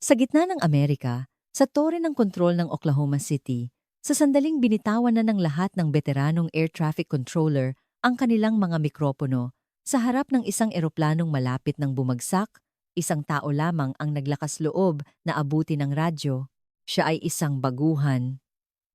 Sa gitna ng Amerika, sa tore ng kontrol ng Oklahoma City, sa sandaling binitawan na ng lahat ng veteranong air traffic controller ang kanilang mga mikropono, sa harap ng isang eroplanong malapit ng bumagsak, isang tao lamang ang naglakas loob na abuti ng radyo. Siya ay isang baguhan,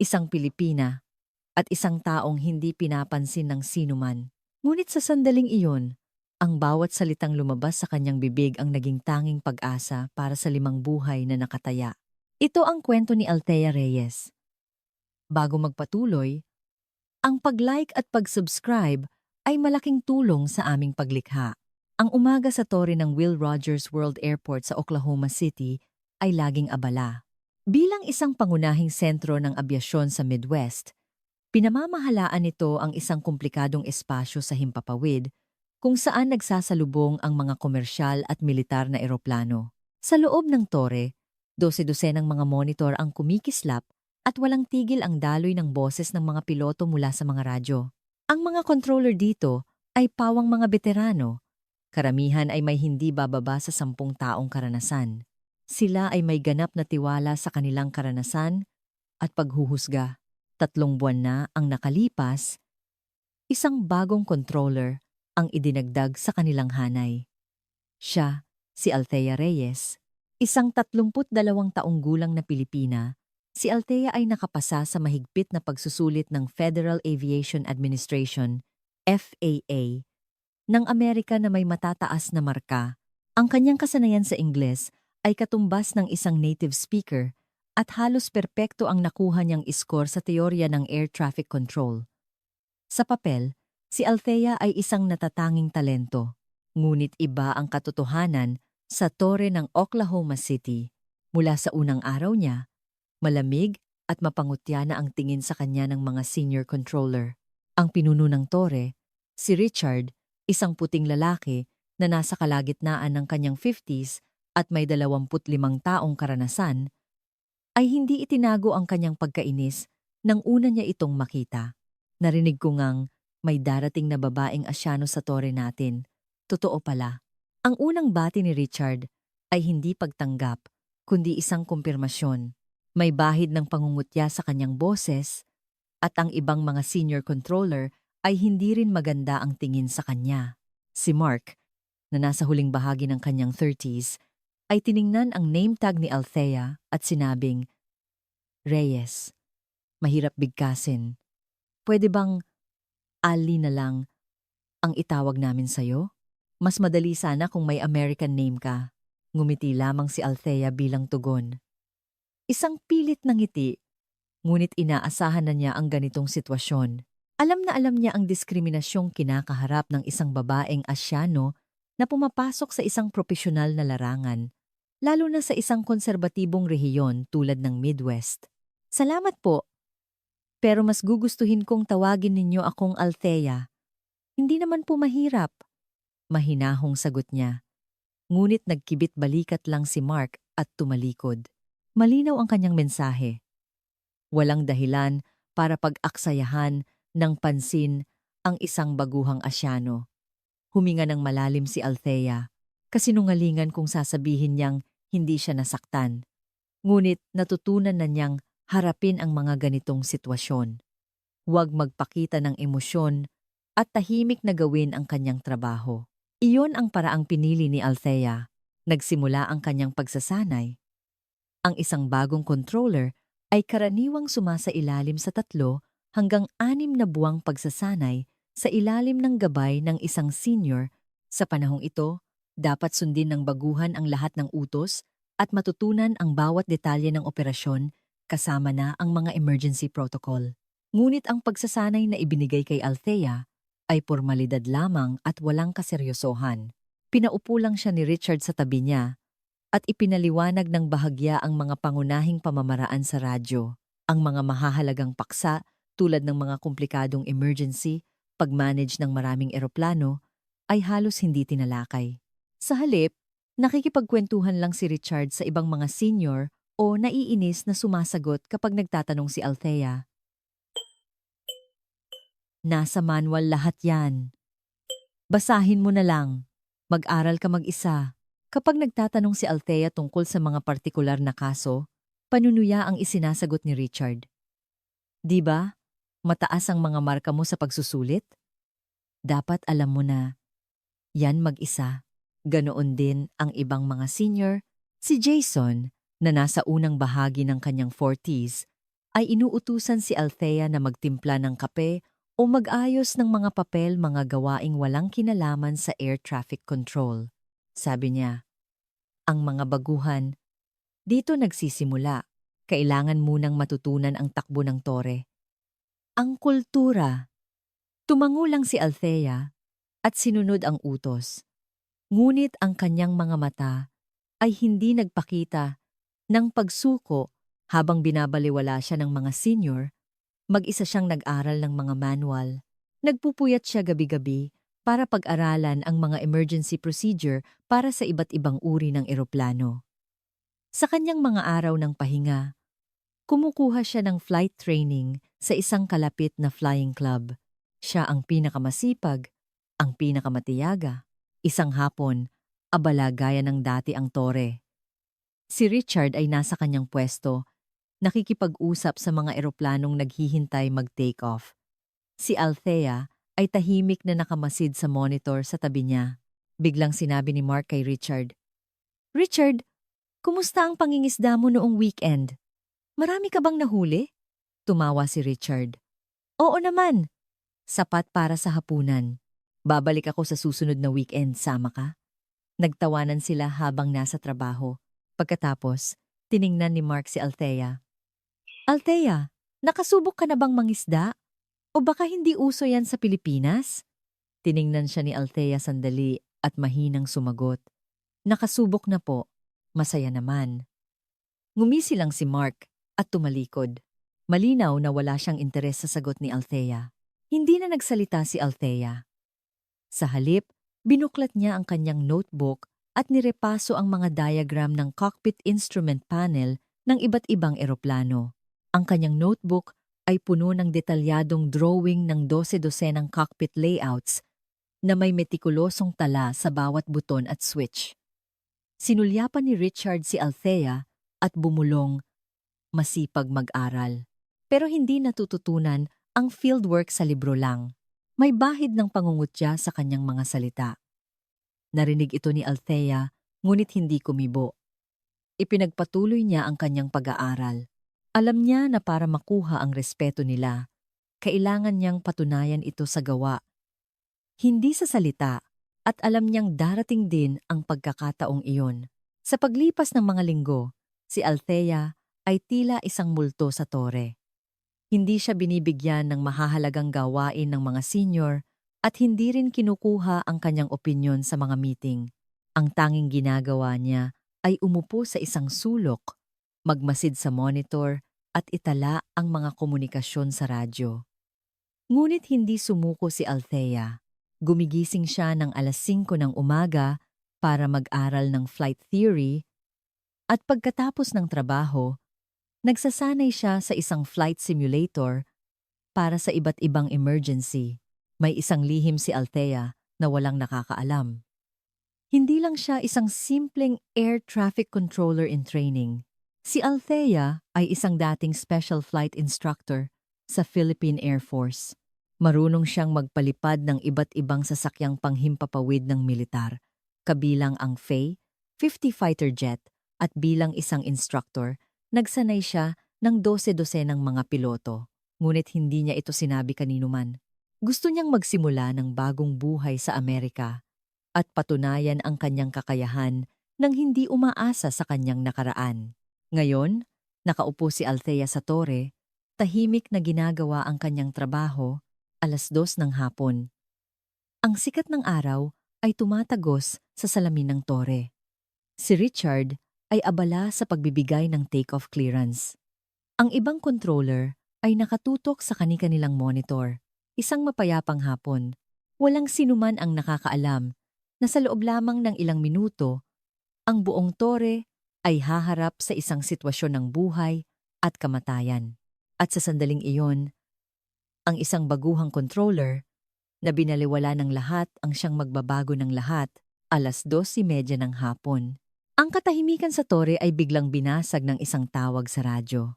isang Pilipina, at isang taong hindi pinapansin ng sinuman. Ngunit sa sandaling iyon, ang bawat salitang lumabas sa kanyang bibig ang naging tanging pag-asa para sa 5 buhay na nakataya. Ito ang kwento ni Althea Reyes. Bago magpatuloy, ang pag-like at pag-subscribe ay malaking tulong sa aming paglikha. Ang umaga sa tore ng Will Rogers World Airport sa Oklahoma City ay laging abala. Bilang isang pangunahing sentro ng abyasyon sa Midwest, pinamamahalaan nito ang isang komplikadong espasyo sa himpapawid kung saan nagsasalubong ang mga komersyal at militar na eroplano. Sa loob ng tore, 12-dosenang mga monitor ang kumikislap at walang tigil ang daloy ng boses ng mga piloto mula sa mga radyo. Ang mga controller dito ay pawang mga veterano. Karamihan ay may hindi bababa sa 10 taong karanasan. Sila ay may ganap na tiwala sa kanilang karanasan at paghuhusga. 3 buwan na ang nakalipas, isang bagong controller ang idinagdag sa kanilang hanay. Siya, si Althea Reyes, isang 32 taong gulang na Pilipina. Si Althea ay nakapasa sa mahigpit na pagsusulit ng Federal Aviation Administration, FAA, ng Amerika na may matataas na marka. Ang kanyang kasanayan sa Ingles ay katumbas ng isang native speaker at halos perpekto ang nakuha niyang iskor sa teorya ng air traffic control. Sa papel, si Althea ay isang natatanging talento, ngunit iba ang katotohanan sa tore ng Oklahoma City. Mula sa unang araw niya, malamig at mapangutya na ang tingin sa kanya ng mga senior controller. Ang pinuno ng tore, si Richard, isang puting lalaki na nasa kalagitnaan ng kanyang 50s at may 25 taong karanasan, ay hindi itinago ang kanyang pagkainis nang una niya itong makita. Narinig ko ngang may darating na babaeng asyano sa tore natin. Totoo pala. Ang unang bati ni Richard ay hindi pagtanggap, kundi isang kumpirmasyon. May bahid ng pangungutya sa kanyang boses at ang ibang mga senior controller ay hindi rin maganda ang tingin sa kanya. Si Mark, na nasa huling bahagi ng kanyang 30s, ay tiningnan ang name tag ni Althea at sinabing, "Reyes, mahirap bigkasin. Pwede bang Ali na lang ang itawag namin sa'yo? Mas madali sana kung may American name ka." Ngumiti lamang si Althea bilang tugon. Isang pilit na ngiti, ngunit inaasahan na niya ang ganitong sitwasyon. Alam na alam niya ang diskriminasyong kinakaharap ng isang babaeng asyano na pumapasok sa isang propesyonal na larangan, lalo na sa isang konserbatibong rehiyon tulad ng Midwest. "Salamat po, pero mas gugustuhin kong tawagin ninyo akong Althea. Hindi naman po mahirap." Mahinahong sagot niya. Ngunit nagkibit balikat lang si Mark at tumalikod. Malinaw ang kanyang mensahe. Walang dahilan para pag-aksayahan ng pansin ang isang baguhang asyano. Huminga ng malalim si Althea, kasinungalingan kung sasabihin niyang hindi siya nasaktan. Ngunit natutunan na niyang harapin ang mga ganitong sitwasyon. Huwag magpakita ng emosyon at tahimik na gawin ang kanyang trabaho. Iyon ang paraang pinili ni Althea. Nagsimula ang kanyang pagsasanay. Ang isang bagong controller ay karaniwang sumasailalim sa 3 hanggang 6 na buwang pagsasanay sa ilalim ng gabay ng isang senior. Sa panahong ito, dapat sundin ng baguhan ang lahat ng utos at matutunan ang bawat detalye ng operasyon kasama na ang mga emergency protocol. Ngunit ang pagsasanay na ibinigay kay Althea ay pormalidad lamang at walang kaseryosohan. Pinaupo lang siya ni Richard sa tabi niya at ipinaliwanag ng bahagya ang mga pangunahing pamamaraan sa radyo, ang mga mahahalagang paksa tulad ng mga komplikadong emergency, pag-manage ng maraming eroplano, ay halos hindi tinalakay. Sa halip, nakikipagkwentuhan lang si Richard sa ibang mga senior o naiinis na sumasagot kapag nagtatanong si Althea. "Nasa manual lahat yan. Basahin mo na lang. Mag-aral ka mag-isa." Kapag nagtatanong si Althea tungkol sa mga partikular na kaso, panunuya ang isinasagot ni Richard. Di ba? Mataas ang mga marka mo sa pagsusulit? Dapat alam mo na, yan mag-isa. Ganoon din ang ibang mga senior. Si Jason, na nasa unang bahagi ng kanyang 40s, ay inuutusan si Althea na magtimpla ng kape o mag-ayos ng mga papel, mga gawaing walang kinalaman sa air traffic control. Sabi niya, ang mga baguhan, dito nagsisimula. Kailangan munang matutunan ang takbo ng tore. Ang kultura. Tumango lang si Althea at sinunod ang utos. Ngunit ang kanyang mga mata ay hindi nagpakita ng pagsuko habang binabaliwala siya ng mga senior. Mag-isa siyang nag-aral ng mga manual. Nagpupuyat siya gabi-gabi para pag-aralan ang mga emergency procedure para sa iba't ibang uri ng eroplano. Sa kanyang mga araw ng pahinga, kumukuha siya ng flight training sa isang kalapit na flying club. Siya ang pinakamasipag, ang pinakamatiyaga. Isang hapon, abala gaya ng dati ang tore. Si Richard ay nasa kanyang pwesto, nakikipag-usap sa mga eroplanong naghihintay mag-take off. Si Althea ay tahimik na nakamasid sa monitor sa tabi niya. Biglang sinabi ni Mark kay Richard, "Richard, kumusta ang pangingisda mo noong weekend? Marami ka bang nahuli?" Tumawa si Richard. "Oo naman. Sapat para sa hapunan. Babalik ako sa susunod na weekend, sama ka?" Nagtawanan sila habang nasa trabaho. Pagkatapos, tiningnan ni Mark si Althea. "Althea, nakasubok ka na bang mangisda? O baka hindi uso yan sa Pilipinas?" Tiningnan siya ni Althea sandali at mahinang sumagot. "Nakasubok na po. Masaya naman." Ngumisi lang si Mark at tumalikod. Malinaw na wala siyang interes sa sagot ni Althea. Hindi na nagsalita si Althea. Sa halip, binuklat niya ang kanyang notebook at nirepaso ang mga diagram ng cockpit instrument panel ng iba't ibang eroplano. Ang kanyang notebook ay puno ng detalyadong drawing ng 12-dosenang cockpit layouts na may metikulosong tala sa bawat buton at switch. Sinulyapan ni Richard si Althea at bumulong, masipag mag-aral. Pero hindi natututunan ang fieldwork sa libro lang. May bahid ng pangungutya sa kanyang mga salita. Narinig ito ni Althea, ngunit hindi kumibo. Ipinagpatuloy niya ang kanyang pag-aaral. Alam niya na para makuha ang respeto nila, kailangan niyang patunayan ito sa gawa. Hindi sa salita, at alam niyang darating din ang pagkakataong iyon. Sa paglipas ng mga linggo, si Althea ay tila isang multo sa tore. Hindi siya binibigyan ng mahahalagang gawain ng mga senior at hindi rin kinukuha ang kanyang opinyon sa mga meeting. Ang tanging ginagawa niya ay umupo sa isang sulok, magmasid sa monitor at itala ang mga komunikasyon sa radyo. Ngunit hindi sumuko si Althea. Gumigising siya ng 5:00 ng umaga para mag-aral ng flight theory at pagkatapos ng trabaho, nagsasanay siya sa isang flight simulator para sa iba't ibang emergency. May isang lihim si Althea na walang nakakaalam. Hindi lang siya isang simpleng air traffic controller in training. Si Althea ay isang dating special flight instructor sa Philippine Air Force. Marunong siyang magpalipad ng iba't ibang sasakyang panghimpapawid ng militar, kabilang ang F-50 fighter jet at bilang isang instructor, nagsanay siya ng 12-dosenang mga piloto. Ngunit hindi niya ito sinabi kaninuman. Gusto niyang magsimula ng bagong buhay sa Amerika at patunayan ang kanyang kakayahan nang hindi umaasa sa kanyang nakaraan. Ngayon, nakaupo si Althea sa tore, tahimik na ginagawa ang kanyang trabaho, 2:00 ng hapon. Ang sikat ng araw ay tumatagos sa salamin ng tore. Si Richard ay abala sa pagbibigay ng take-off clearance. Ang ibang controller ay nakatutok sa kani-kanilang monitor. Isang mapayapang hapon. Walang sinuman ang nakakaalam na sa loob lamang ng ilang minuto, ang buong tore ay haharap sa isang sitwasyon ng buhay at kamatayan. At sa sandaling iyon, ang isang baguhang controller na binaliwala ng lahat ang siyang magbabago ng lahat 12:30 ng hapon. Ang katahimikan sa tore ay biglang binasag ng isang tawag sa radyo.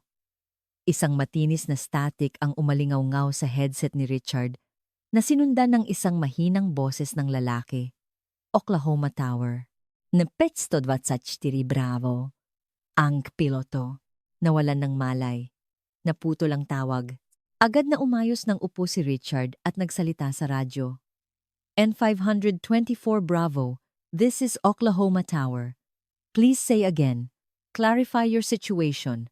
Isang matinis na static ang umalingaw-ngaw sa headset ni Richard na sinundan ng isang mahinang boses ng lalaki. Oklahoma Tower. Napetsto 24 Bravo. Ang piloto. Nawalan ng malay. Naputo lang tawag. Agad na umayos ng upo si Richard at nagsalita sa radyo. N524 Bravo. This is Oklahoma Tower. Please say again. Clarify your situation.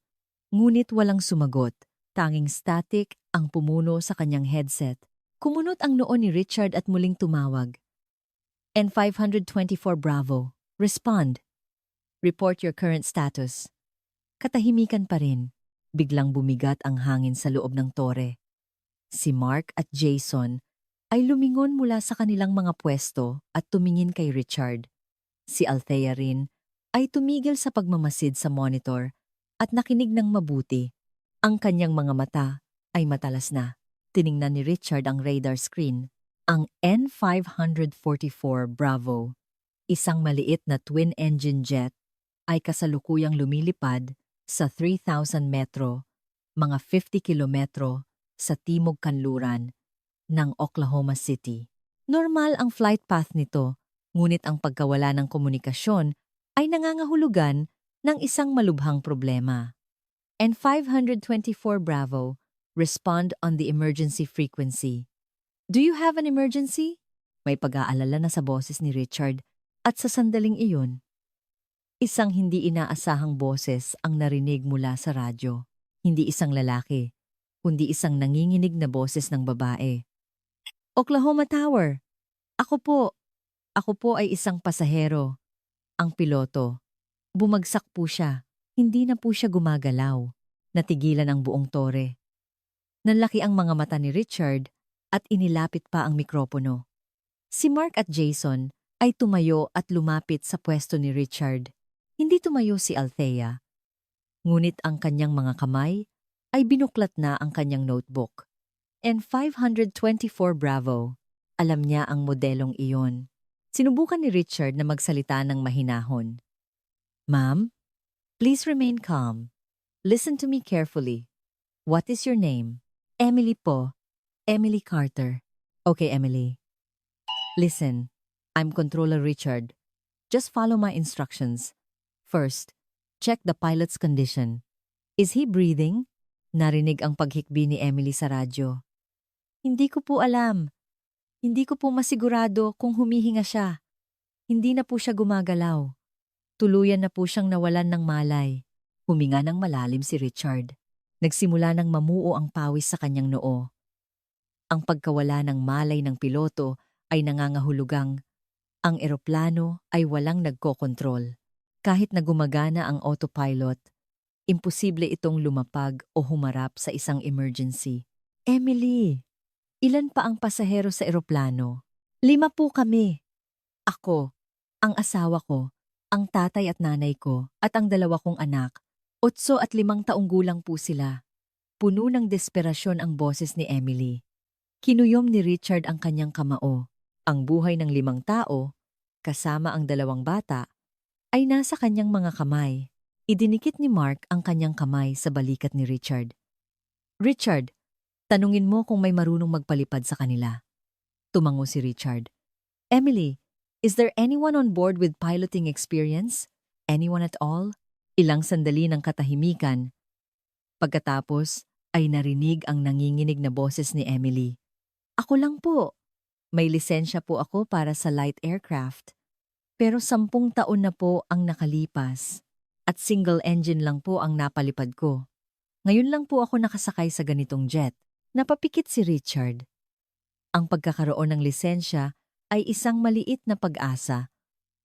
Ngunit walang sumagot. Tanging static ang pumuno sa kanyang headset. Kumunot ang noo ni Richard at muling tumawag. N524 Bravo. Respond. Report your current status. Katahimikan pa rin. Biglang bumigat ang hangin sa loob ng tore. Si Mark at Jason ay lumingon mula sa kanilang mga pwesto at tumingin kay Richard. Si Althea rin ay tumigil sa pagmamasid sa monitor at nakinig ng mabuti. Ang kanyang mga mata ay matalas na. Tiningnan ni Richard ang radar screen. Ang N544 Bravo, isang maliit na twin-engine jet, ay kasalukuyang lumilipad sa 3,000 metro, mga 50 kilometro sa timog kanluran ng Oklahoma City. Normal ang flight path nito, ngunit ang pagkawala ng komunikasyon ay nangangahulugan ng isang malubhang problema. N524 Bravo, respond on the emergency frequency. Do you have an emergency? May pag-aalala na sa boses ni Richard at sa sandaling iyon. Isang hindi inaasahang boses ang narinig mula sa radyo. Hindi isang lalaki, kundi isang nanginginig na boses ng babae. Oklahoma Tower. Ako po ay isang pasahero. Ang piloto. Bumagsak po siya. Hindi na po siya gumagalaw. Natigilan ang buong tore. Nanlaki ang mga mata ni Richard at inilapit pa ang mikropono. Si Mark at Jason ay tumayo at lumapit sa pwesto ni Richard. Hindi tumayo si Althea. Ngunit ang kanyang mga kamay ay binuklat na ang kanyang notebook. N524 Bravo. Alam niya ang modelong iyon. Sinubukan ni Richard na magsalita ng mahinahon. Ma'am, please remain calm. Listen to me carefully. What is your name? Emily po. Emily Carter. Okay, Emily. Listen, I'm Controller Richard. Just follow my instructions. First, check the pilot's condition. Is he breathing? Narinig ang paghikbi ni Emily sa radyo. Hindi ko po alam. Hindi ko po masigurado kung humihinga siya. Hindi na po siya gumagalaw. Tuluyan na po siyang nawalan ng malay. Huminga ng malalim si Richard. Nagsimula ng mamuo ang pawis sa kanyang noo. Ang pagkawala ng malay ng piloto ay nangangahulugang ang eroplano ay walang nagkokontrol. Kahit na gumagana ang autopilot, imposible itong lumapag o humarap sa isang emergency. Emily, ilan pa ang pasahero sa eroplano? 5 po kami. Ako, ang asawa ko, ang tatay at nanay ko, at ang 2 kong anak. 8 at 5 taong gulang po sila. Puno ng desperasyon ang boses ni Emily. Kinuyom ni Richard ang kanyang kamao. Ang buhay ng 5 tao, kasama ang 2 bata, ay nasa kanyang mga kamay. Idinikit ni Mark ang kanyang kamay sa balikat ni Richard. Richard, tanungin mo kung may marunong magpalipad sa kanila. Tumango si Richard. Emily, is there anyone on board with piloting experience? Anyone at all? Ilang sandali ng katahimikan. Pagkatapos ay narinig ang nanginginig na boses ni Emily. Ako lang po. May lisensya po ako para sa light aircraft. Pero 10 taon na po ang nakalipas at single engine lang po ang napalipad ko. Ngayon lang po ako nakasakay sa ganitong jet. Napapikit si Richard. Ang pagkakaroon ng lisensya ay isang maliit na pag-asa,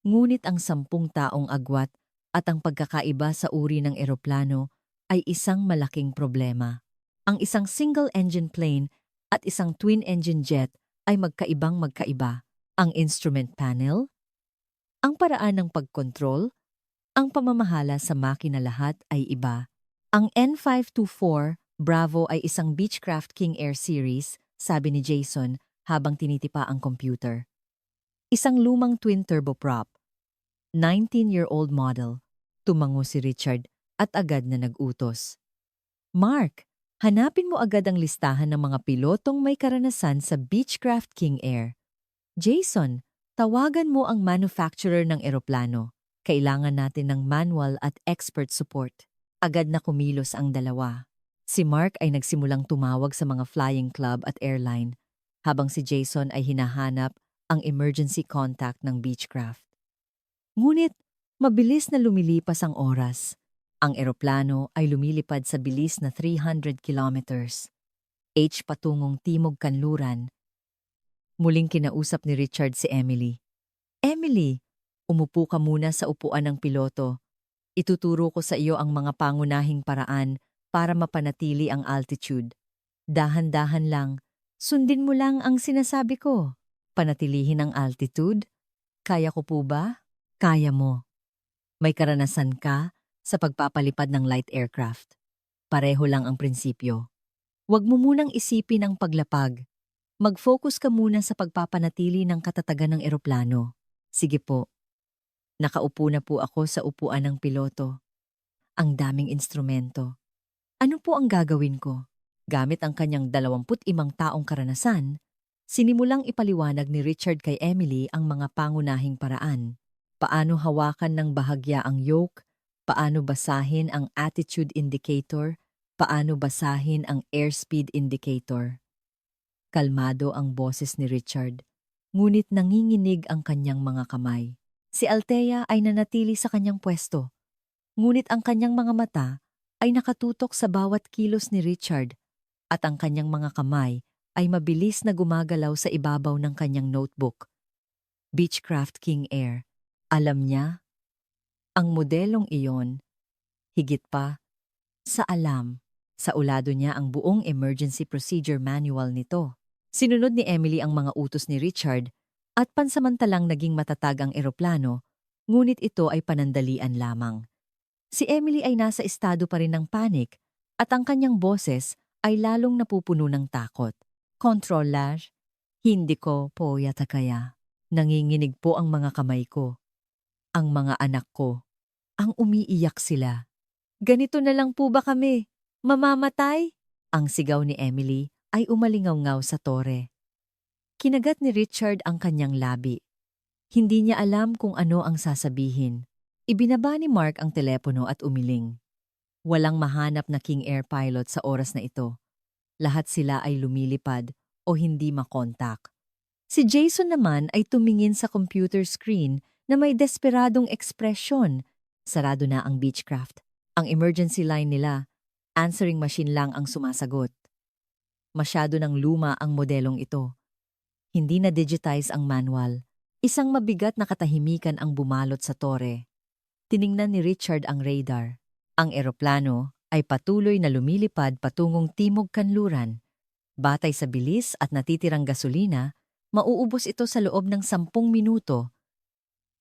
ngunit ang 10 taong agwat at ang pagkakaiba sa uri ng eroplano ay isang malaking problema. Ang isang single-engine plane at isang twin-engine jet ay magkaibang-magkaiba. Ang instrument panel, ang paraan ng pagkontrol, ang pamamahala sa makina lahat ay iba. Ang N524 Bravo ay isang Beechcraft King Air series, sabi ni Jason habang tinitipa ang computer. Isang lumang twin turboprop, 19-year-old model. Tumango si Richard at agad na nag-utos. Mark, hanapin mo agad ang listahan ng mga pilotong may karanasan sa Beechcraft King Air. Jason, tawagan mo ang manufacturer ng eroplano. Kailangan natin ng manual at expert support. Agad na kumilos ang dalawa. Si Mark ay nagsimulang tumawag sa mga flying club at airline, habang si Jason ay hinahanap ang emergency contact ng Beechcraft. Ngunit, mabilis na lumilipas ang oras. Ang eroplano ay lumilipad sa bilis na 300 kilometers. Patungong Timog Kanluran. Muling kinausap ni Richard si Emily. Emily, umupo ka muna sa upuan ng piloto. Ituturo ko sa iyo ang mga pangunahing paraan para mapanatili ang altitude. Dahan-dahan lang, sundin mo lang ang sinasabi ko. Panatilihin ang altitude? Kaya ko po ba? Kaya mo. May karanasan ka sa pagpapalipad ng light aircraft. Pareho lang ang prinsipyo. Huwag mo munang isipin ang paglapag. Mag-focus ka muna sa pagpapanatili ng katatagan ng eroplano. Sige po. Nakaupo na po ako sa upuan ng piloto. Ang daming instrumento. Ano po ang gagawin ko? Gamit ang kanyang 25 taong karanasan, sinimulang ipaliwanag ni Richard kay Emily ang mga pangunahing paraan. Paano hawakan ng bahagya ang yoke, paano basahin ang attitude indicator, paano basahin ang airspeed indicator. Kalmado ang boses ni Richard, ngunit nanginginig ang kanyang mga kamay. Si Althea ay nanatili sa kanyang pwesto, ngunit ang kanyang mga mata ay nakatutok sa bawat kilos ni Richard at ang kanyang mga kamay ay mabilis na gumagalaw sa ibabaw ng kanyang notebook. Beechcraft King Air. Alam niya, ang modelong iyon, higit pa, sa ulado niya ang buong emergency procedure manual nito. Sinunod ni Emily ang mga utos ni Richard at pansamantalang naging matatag ang eroplano, ngunit ito ay panandalian lamang. Si Emily ay nasa estado pa rin ng panic at ang kanyang boses ay lalong napupuno ng takot. Controller, hindi ko po yata kaya. Nanginginig po ang mga kamay ko. Ang mga anak ko. Ang umiiyak sila. Ganito na lang po ba kami? Mamamatay? Ang sigaw ni Emily ay umalingaw-ngaw sa tore. Kinagat ni Richard ang kanyang labi. Hindi niya alam kung ano ang sasabihin. Ibinaba ni Mark ang telepono at umiling. Walang mahanap na King Air pilot sa oras na ito. Lahat sila ay lumilipad o hindi makontak. Si Jason naman ay tumingin sa computer screen na may desperadong ekspresyon. Sarado na ang Beechcraft. Ang emergency line nila, answering machine lang ang sumasagot. Masyado ng luma ang modelong ito. Hindi na digitize ang manual. Isang mabigat na katahimikan ang bumalot sa tore. Tiningnan ni Richard ang radar. Ang eroplano ay patuloy na lumilipad patungong Timog Kanluran. Batay sa bilis at natitirang gasolina, mauubos ito sa loob ng 10 minuto.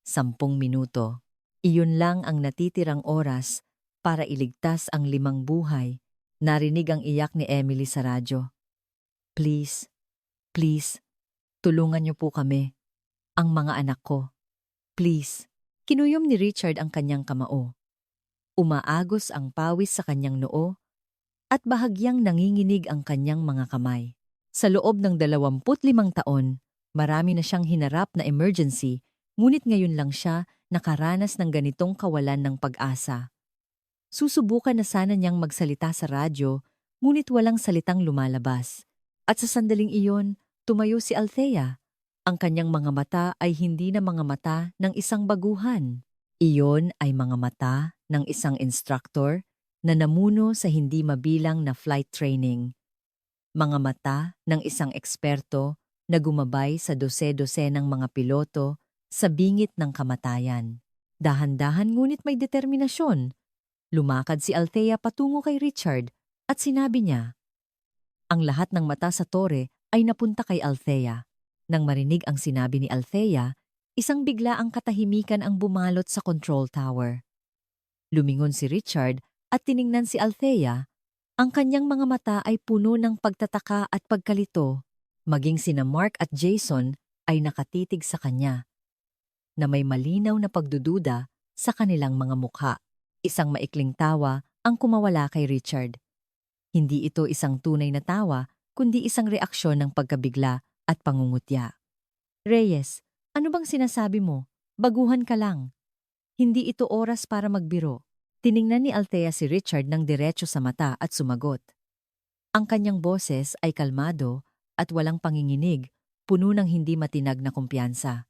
10 minuto. Iyon lang ang natitirang oras para iligtas ang 5 buhay. Narinig ang iyak ni Emily sa radyo. Please, please, tulungan niyo po kami. Ang mga anak ko. Please. Kinuyom ni Richard ang kanyang kamao. Umaagos ang pawis sa kanyang noo at bahagyang nanginginig ang kanyang mga kamay. Sa loob ng 25 taon, marami na siyang hinarap na emergency, ngunit ngayon lang siya nakaranas ng ganitong kawalan ng pag-asa. Susubukan na sana niyang magsalita sa radyo, ngunit walang salitang lumalabas. At sa sandaling iyon, tumayo si Althea. Ang kanyang mga mata ay hindi na mga mata ng isang baguhan. Iyon ay mga mata ng isang instructor na namuno sa hindi mabilang na flight training. Mga mata ng isang eksperto na gumabay sa dose-dose ng mga piloto sa bingit ng kamatayan. Dahan-dahan ngunit may determinasyon. Lumakad si Althea patungo kay Richard at sinabi niya. Ang lahat ng mata sa tore ay napunta kay Althea. Nang marinig ang sinabi ni Althea, isang biglaang katahimikan ang bumalot sa control tower. Lumingon si Richard at tiningnan si Althea. Ang kanyang mga mata ay puno ng pagtataka at pagkalito. Maging sina Mark at Jason ay nakatitig sa kanya na may malinaw na pagdududa sa kanilang mga mukha. Isang maikling tawa ang kumawala kay Richard. Hindi ito isang tunay na tawa, kundi isang reaksyon ng pagkabigla at pangungutya. Reyes, ano bang sinasabi mo? Baguhan ka lang. Hindi ito oras para magbiro. Tiningnan ni Althea si Richard ng diretso sa mata at sumagot. Ang kanyang boses ay kalmado at walang panginginig, puno ng hindi matinag na kumpiyansa.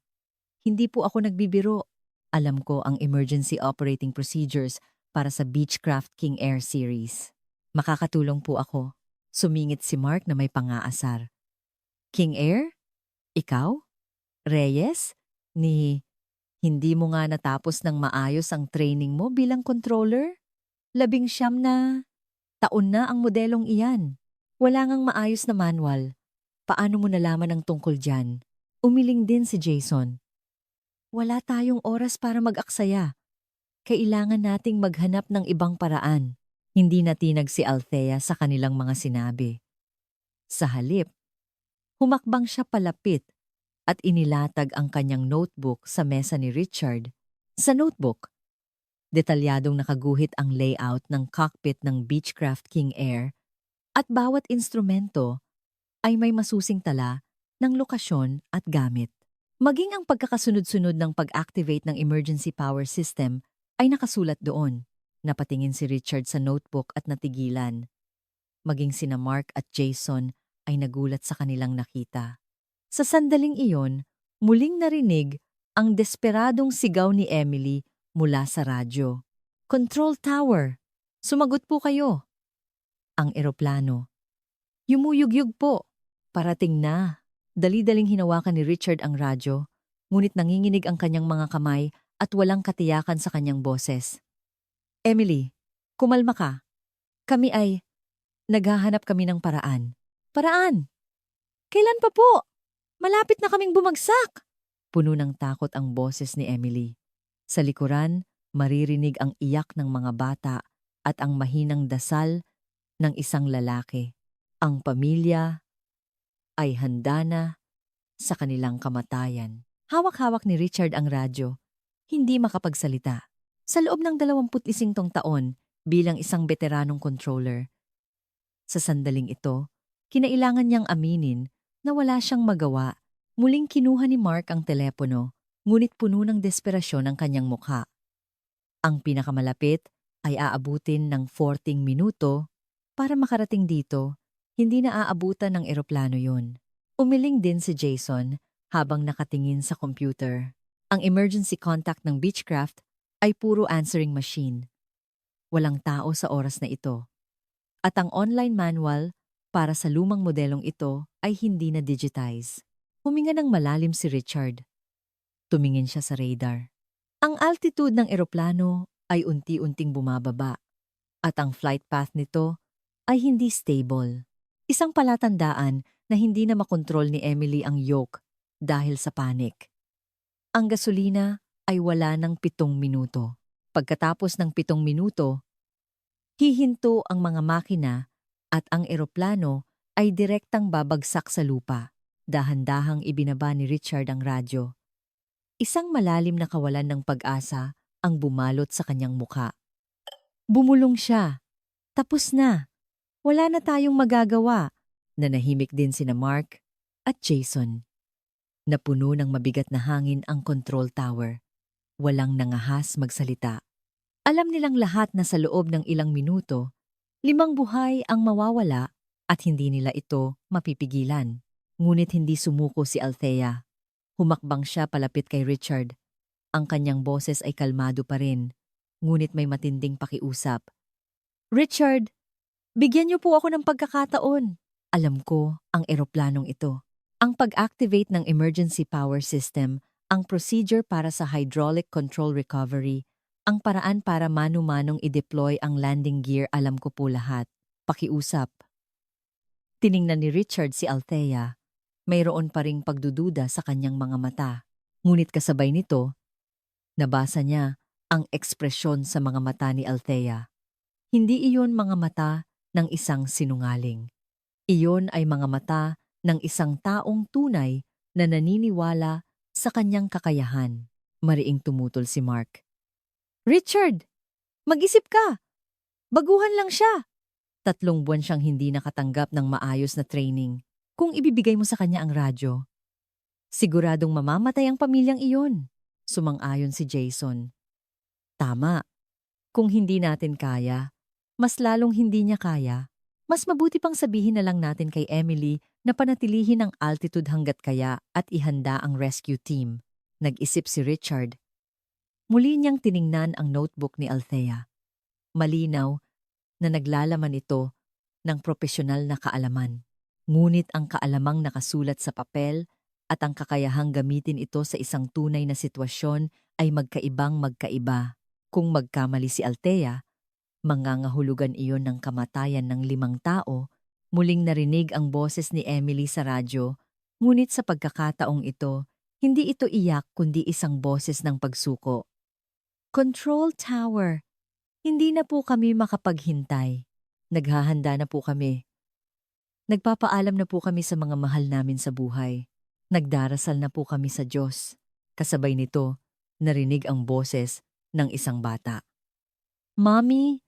Hindi po ako nagbibiro. Alam ko ang emergency operating procedures para sa Beechcraft King Air series. Makakatulong po ako. Sumingit si Mark na may pang-aasar. King Air? Ikaw? Reyes? Hindi mo nga natapos ng maayos ang training mo bilang controller? 19 na taon na ang modelong iyan. Wala ngang maayos na manual. Paano mo nalaman ang tungkol dyan? Umiling din si Jason. Wala tayong oras para mag-aksaya. Kailangan nating maghanap ng ibang paraan. Hindi natinag si Althea sa kanilang mga sinabi. Sa halip, humakbang siya palapit at inilatag ang kanyang notebook sa mesa ni Richard. Sa notebook, detalyadong nakaguhit ang layout ng cockpit ng Beechcraft King Air at bawat instrumento ay may masusing tala ng lokasyon at gamit. Maging ang pagkakasunod-sunod ng pag-activate ng emergency power system ay nakasulat doon. Napatingin si Richard sa notebook at natigilan. Maging sina Mark at Jason ay nagulat sa kanilang nakita. Sa sandaling iyon, muling narinig ang desperadong sigaw ni Emily mula sa radyo. Control Tower! Sumagot po kayo! Ang eroplano. Yumuyugyug po! Parating na! Dali-daling hinawakan ni Richard ang radyo, ngunit nanginginig ang kanyang mga kamay at walang katiyakan sa kanyang boses. Emily, kumalma ka. Naghahanap kami ng paraan. Paraan? Kailan pa po? Malapit na kaming bumagsak! Puno ng takot ang boses ni Emily. Sa likuran, maririnig ang iyak ng mga bata at ang mahinang dasal ng isang lalaki. Ang pamilya ay handa na sa kanilang kamatayan. Hawak-hawak ni Richard ang radyo, hindi makapagsalita. Sa loob ng 25 taon bilang isang veteranong controller, sa sandaling ito, kinailangan niyang aminin na wala siyang magawa. Muling kinuha ni Mark ang telepono, ngunit puno ng desperasyon ang kanyang mukha. Ang pinakamalapit ay aabutin ng 14 minuto para makarating dito, hindi na aabutan ng eroplano yun. Umiling din si Jason habang nakatingin sa computer. Ang emergency contact ng Beechcraft ay puro answering machine. Walang tao sa oras na ito. At ang online manual para sa lumang modelong ito ay hindi na digitize. Huminga ng malalim si Richard. Tumingin siya sa radar. Ang altitude ng eroplano ay unti-unting bumababa at ang flight path nito ay hindi stable. Isang palatandaan na hindi na makontrol ni Emily ang yoke dahil sa panic. Ang gasolina ay wala ng 7 minuto. Pagkatapos ng 7 minuto, hihinto ang mga makina at ang eroplano ay direktang babagsak sa lupa. Dahan-dahang ibinaba ni Richard ang radyo. Isang malalim na kawalan ng pag-asa ang bumalot sa kanyang mukha. Bumulong siya. Tapos na. Wala na tayong magagawa. Nanahimik din sina Mark at Jason. Napuno ng mabigat na hangin ang control tower. Walang nangahas magsalita. Alam nilang lahat na sa loob ng ilang minuto, 5 buhay ang mawawala at hindi nila ito mapipigilan. Ngunit hindi sumuko si Althea. Humakbang siya palapit kay Richard. Ang kanyang boses ay kalmado pa rin, ngunit may matinding pakiusap. Richard, bigyan niyo po ako ng pagkakataon. Alam ko ang eroplanong ito. Ang pag-activate ng emergency power system, ang procedure para sa hydraulic control recovery, ang paraan para manu-manong i-deploy ang landing gear, alam ko po lahat. Pakiusap. Tiningnan ni Richard si Althea. Mayroon pa ring pagdududa sa kanyang mga mata. Ngunit kasabay nito, nabasa niya ang ekspresyon sa mga mata ni Althea. Hindi iyon mga mata ng isang sinungaling. Iyon ay mga mata ng isang taong tunay na naniniwala sa kanyang kakayahan. Mariing tumutol si Mark. Richard! Mag-isip ka! Baguhan lang siya! 3 buwan siyang hindi nakatanggap ng maayos na training. Kung ibibigay mo sa kanya ang radyo, siguradong mamamatay ang pamilyang iyon. Sumang-ayon si Jason. Tama. Kung hindi natin kaya, mas lalong hindi niya kaya. Mas mabuti pang sabihin na lang natin kay Emily na panatilihin ang altitude hanggat kaya at ihanda ang rescue team. Nag-isip si Richard. Muli niyang tiningnan ang notebook ni Althea. Malinaw na naglalaman ito ng propesyonal na kaalaman. Ngunit ang kaalamang nakasulat sa papel at ang kakayahang gamitin ito sa isang tunay na sitwasyon ay magkaibang-magkaiba. Kung magkamali si Althea, mangangahulugan iyon ng kamatayan ng 5 tao. Muling narinig ang boses ni Emily sa radyo, ngunit sa pagkakataong ito, hindi ito iyak kundi isang boses ng pagsuko. Control Tower, hindi na po kami makapaghintay. Naghahanda na po kami. Nagpapaalam na po kami sa mga mahal namin sa buhay. Nagdarasal na po kami sa Diyos. Kasabay nito, narinig ang boses ng isang bata. Mommy,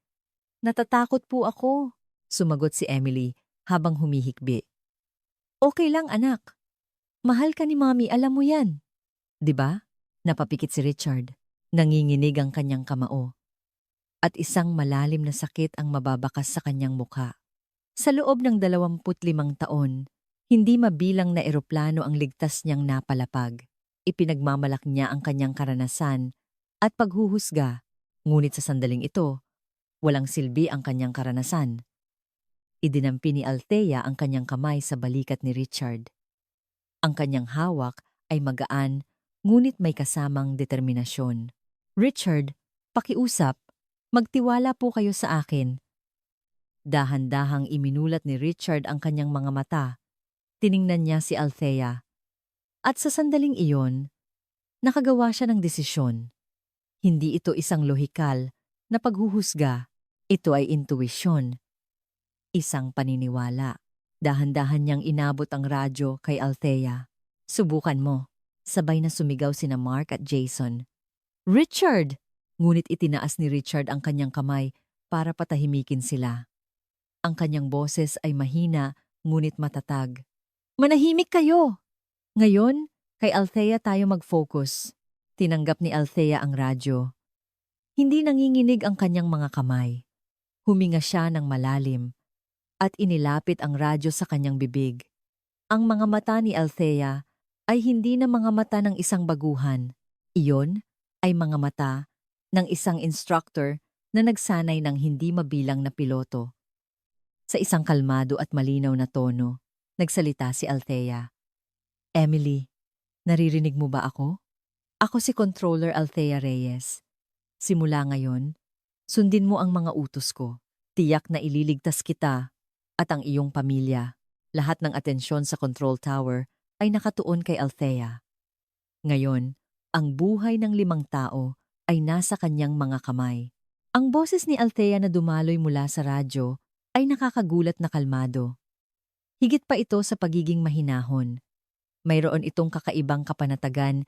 natatakot po ako, sumagot si Emily habang humihikbi. Okay lang anak. Mahal ka ni Mommy, alam mo yan. 'Di ba? Napapikit si Richard. Nanginginig ang kanyang kamao. At isang malalim na sakit ang mababakas sa kanyang mukha. Sa loob ng 25 taon, hindi mabilang na eroplano ang ligtas niyang napalapag. Ipinagmamalak niya ang kanyang karanasan at paghuhusga, ngunit sa sandaling ito, walang silbi ang kanyang karanasan. Idinampi ni Althea ang kanyang kamay sa balikat ni Richard. Ang kanyang hawak ay magaan, ngunit may kasamang determinasyon. Richard, pakiusap, magtiwala po kayo sa akin. Dahan-dahang iminulat ni Richard ang kanyang mga mata. Tiningnan niya si Althea. At sa sandaling iyon, nakagawa siya ng desisyon. Hindi ito isang lohikal na paghuhusga. Ito ay intuisyon. Isang paniniwala. Dahan-dahan niyang inabot ang radyo kay Althea. Subukan mo. Sabay na sumigaw sina Mark at Jason. Richard! Ngunit itinaas ni Richard ang kanyang kamay para patahimikin sila. Ang kanyang boses ay mahina ngunit matatag. Manahimik kayo! Ngayon, kay Althea tayo mag-focus. Tinanggap ni Althea ang radyo. Hindi nanginginig ang kanyang mga kamay. Huminga siya ng malalim at inilapit ang radyo sa kanyang bibig. Ang mga mata ni Althea ay hindi na mga mata ng isang baguhan. Iyon ay mga mata ng isang instructor na nagsanay ng hindi mabilang na piloto. Sa isang kalmado at malinaw na tono, nagsalita si Althea. Emily, naririnig mo ba ako? Ako si Controller Althea Reyes. Simula ngayon, sundin mo ang mga utos ko. Tiyak na ililigtas kita at ang iyong pamilya. Lahat ng atensyon sa control tower ay nakatuon kay Althea. Ngayon, ang buhay ng 5 tao ay nasa kanyang mga kamay. Ang boses ni Althea na dumaloy mula sa radyo ay nakakagulat na kalmado. Higit pa ito sa pagiging mahinahon. Mayroon itong kakaibang kapanatagan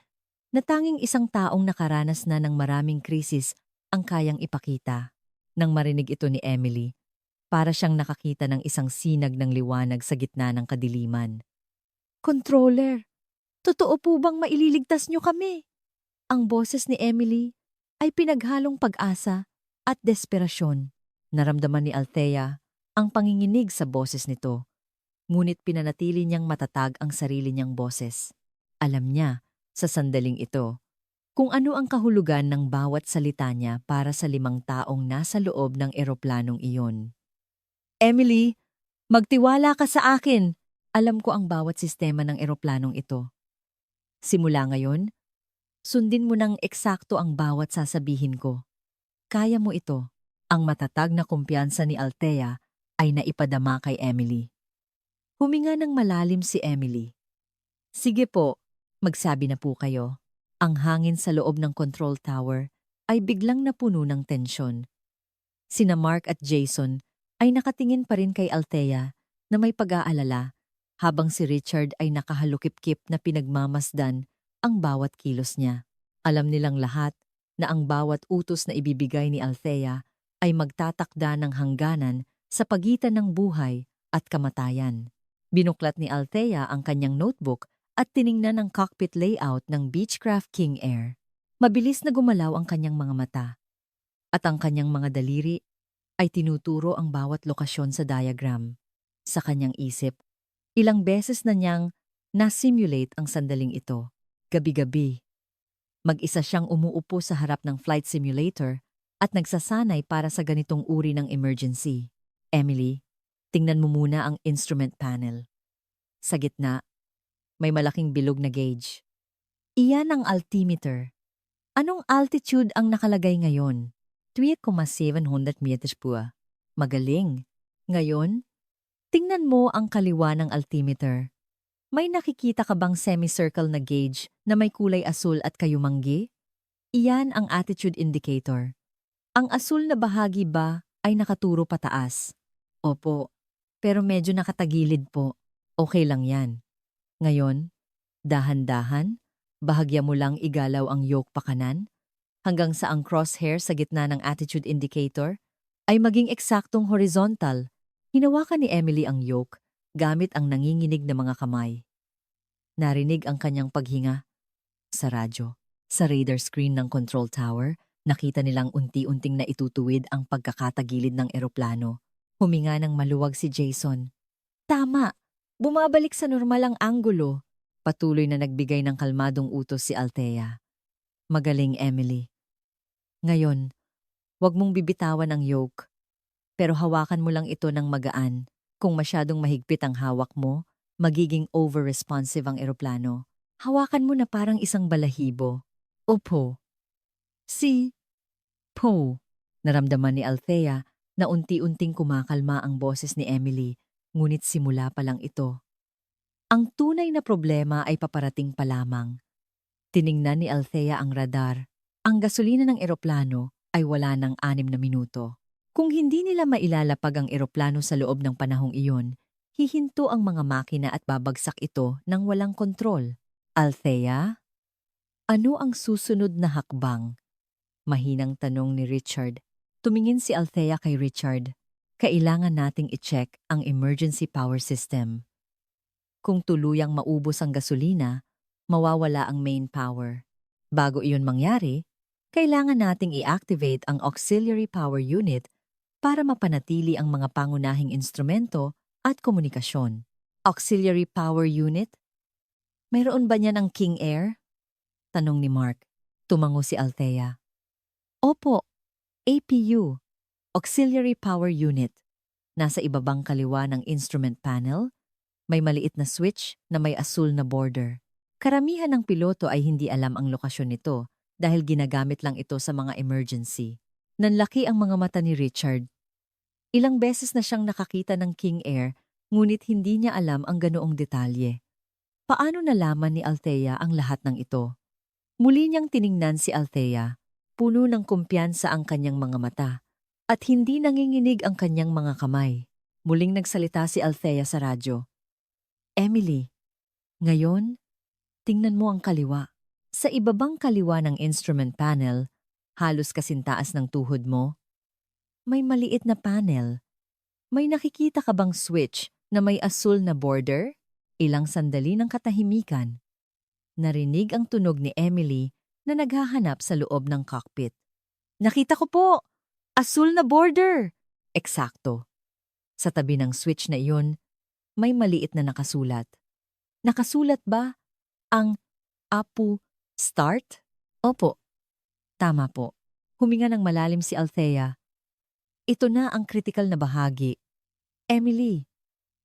na tanging isang taong nakaranas na ng maraming krisis ang kayang ipakita. Nang marinig ito ni Emily, para siyang nakakita ng isang sinag ng liwanag sa gitna ng kadiliman. Controller, totoo po bang maililigtas niyo kami? Ang boses ni Emily ay pinaghalong pag-asa at desperasyon. Naramdaman ni Althea ang panginginig sa boses nito, ngunit pinanatili niyang matatag ang sarili niyang boses. Alam niya, sa sandaling ito, kung ano ang kahulugan ng bawat salita niya para sa 5 taong nasa loob ng eroplanong iyon. Emily, magtiwala ka sa akin. Alam ko ang bawat sistema ng eroplanong ito. Simula ngayon, sundin mo ng eksakto ang bawat sasabihin ko. Kaya mo ito. Ang matatag na kumpiyansa ni Althea ay naipadama kay Emily. Huminga ng malalim si Emily. Sige po, magsabi na po kayo. Ang hangin sa loob ng control tower ay biglang napuno ng tensyon. Sina Mark at Jason ay nakatingin pa rin kay Althea na may pag-aalala habang si Richard ay nakahalukip-kip na pinagmamasdan ang bawat kilos niya. Alam nilang lahat na ang bawat utos na ibibigay ni Althea ay magtatakda ng hangganan sa pagitan ng buhay at kamatayan. Binuklat ni Althea ang kanyang notebook at tiningnan ang cockpit layout ng Beechcraft King Air. Mabilis na gumalaw ang kanyang mga mata at ang kanyang mga daliri ay tinuturo ang bawat lokasyon sa diagram. Sa kanyang isip, ilang beses na niyang na-simulate ang sandaling ito. Gabi-gabi, mag-isa siyang umuupo sa harap ng flight simulator at nagsasanay para sa ganitong uri ng emergency. Emily, tingnan mo muna ang instrument panel. Sa gitna, may malaking bilog na gauge. Iyan ang altimeter. Anong altitude ang nakalagay ngayon? 3,700 meters po. Magaling. Ngayon, tingnan mo ang kaliwa ng altimeter. May nakikita ka bang semicircle na gauge na may kulay asul at kayumanggi? Iyan ang attitude indicator. Ang asul na bahagi ba ay nakaturo pataas? Opo, pero medyo nakatagilid po. Okay lang yan. Ngayon, dahan-dahan, bahagya mo lang igalaw ang yoke pakanan hanggang sa ang crosshair sa gitna ng attitude indicator ay maging eksaktong horizontal. Hinawakan ni Emily ang yoke gamit ang nanginginig na mga kamay. Narinig ang kanyang paghinga. Sa radyo, sa radar screen ng control tower, nakita nilang unti-unting naitutuwid ang pagkakatagilid ng eroplano. Huminga ng maluwag si Jason. Tama! Bumabalik sa normal ang anggulo. Patuloy na nagbigay ng kalmadong utos si Althea. Magaling, Emily. Ngayon, huwag mong bibitawan ang yoke. Pero hawakan mo lang ito ng magaan. Kung masyadong mahigpit ang hawak mo, magiging over-responsive ang eroplano. Hawakan mo na parang isang balahibo. Opo. Po. Naramdaman ni Althea na unti-unting kumakalma ang boses ni Emily, ngunit simula pa lang ito. Ang tunay na problema ay paparating pa lamang. Tiningnan ni Althea ang radar. Ang gasolina ng eroplano ay wala ng 6 na minuto. Kung hindi nila mailalapag ang eroplano sa loob ng panahong iyon, hihinto ang mga makina at babagsak ito ng walang kontrol. Althea? Ano ang susunod na hakbang? Mahinang tanong ni Richard. Tumingin si Althea kay Richard. Kailangan nating i-check ang emergency power system. Kung tuluyang maubos ang gasolina, mawawala ang main power. Bago iyon mangyari, kailangan nating i-activate ang auxiliary power unit para mapanatili ang mga pangunahing instrumento at komunikasyon. Auxiliary power unit? Mayroon ba niyan ang King Air? Tanong ni Mark. Tumango si Althea. Opo, APU, Auxiliary Power Unit. Nasa ibabang kaliwa ng instrument panel, may maliit na switch na may asul na border. Karamihan ng piloto ay hindi alam ang lokasyon nito dahil ginagamit lang ito sa mga emergency. Nanlaki ang mga mata ni Richard. Ilang beses na siyang nakakita ng King Air, ngunit hindi niya alam ang ganoong detalye. Paano nalaman ni Althea ang lahat ng ito? Muli niyang tiningnan si Althea, puno ng kumpiyansa ang kanyang mga mata, at hindi nanginginig ang kanyang mga kamay. Muling nagsalita si Althea sa radyo. Emily, ngayon, tingnan mo ang kaliwa. Sa ibabang kaliwa ng instrument panel, halos kasintaas ng tuhod mo, may maliit na panel. May nakikita ka bang switch na may asul na border? Ilang sandali ng katahimikan. Narinig ang tunog ni Emily na naghahanap sa loob ng cockpit. Nakita ko po! Asul na border! Eksakto. Sa tabi ng switch na iyon, may maliit na nakasulat. Nakasulat ba ang APU start? Opo. Tama po. Huminga ng malalim si Althea. Ito na ang kritikal na bahagi. Emily,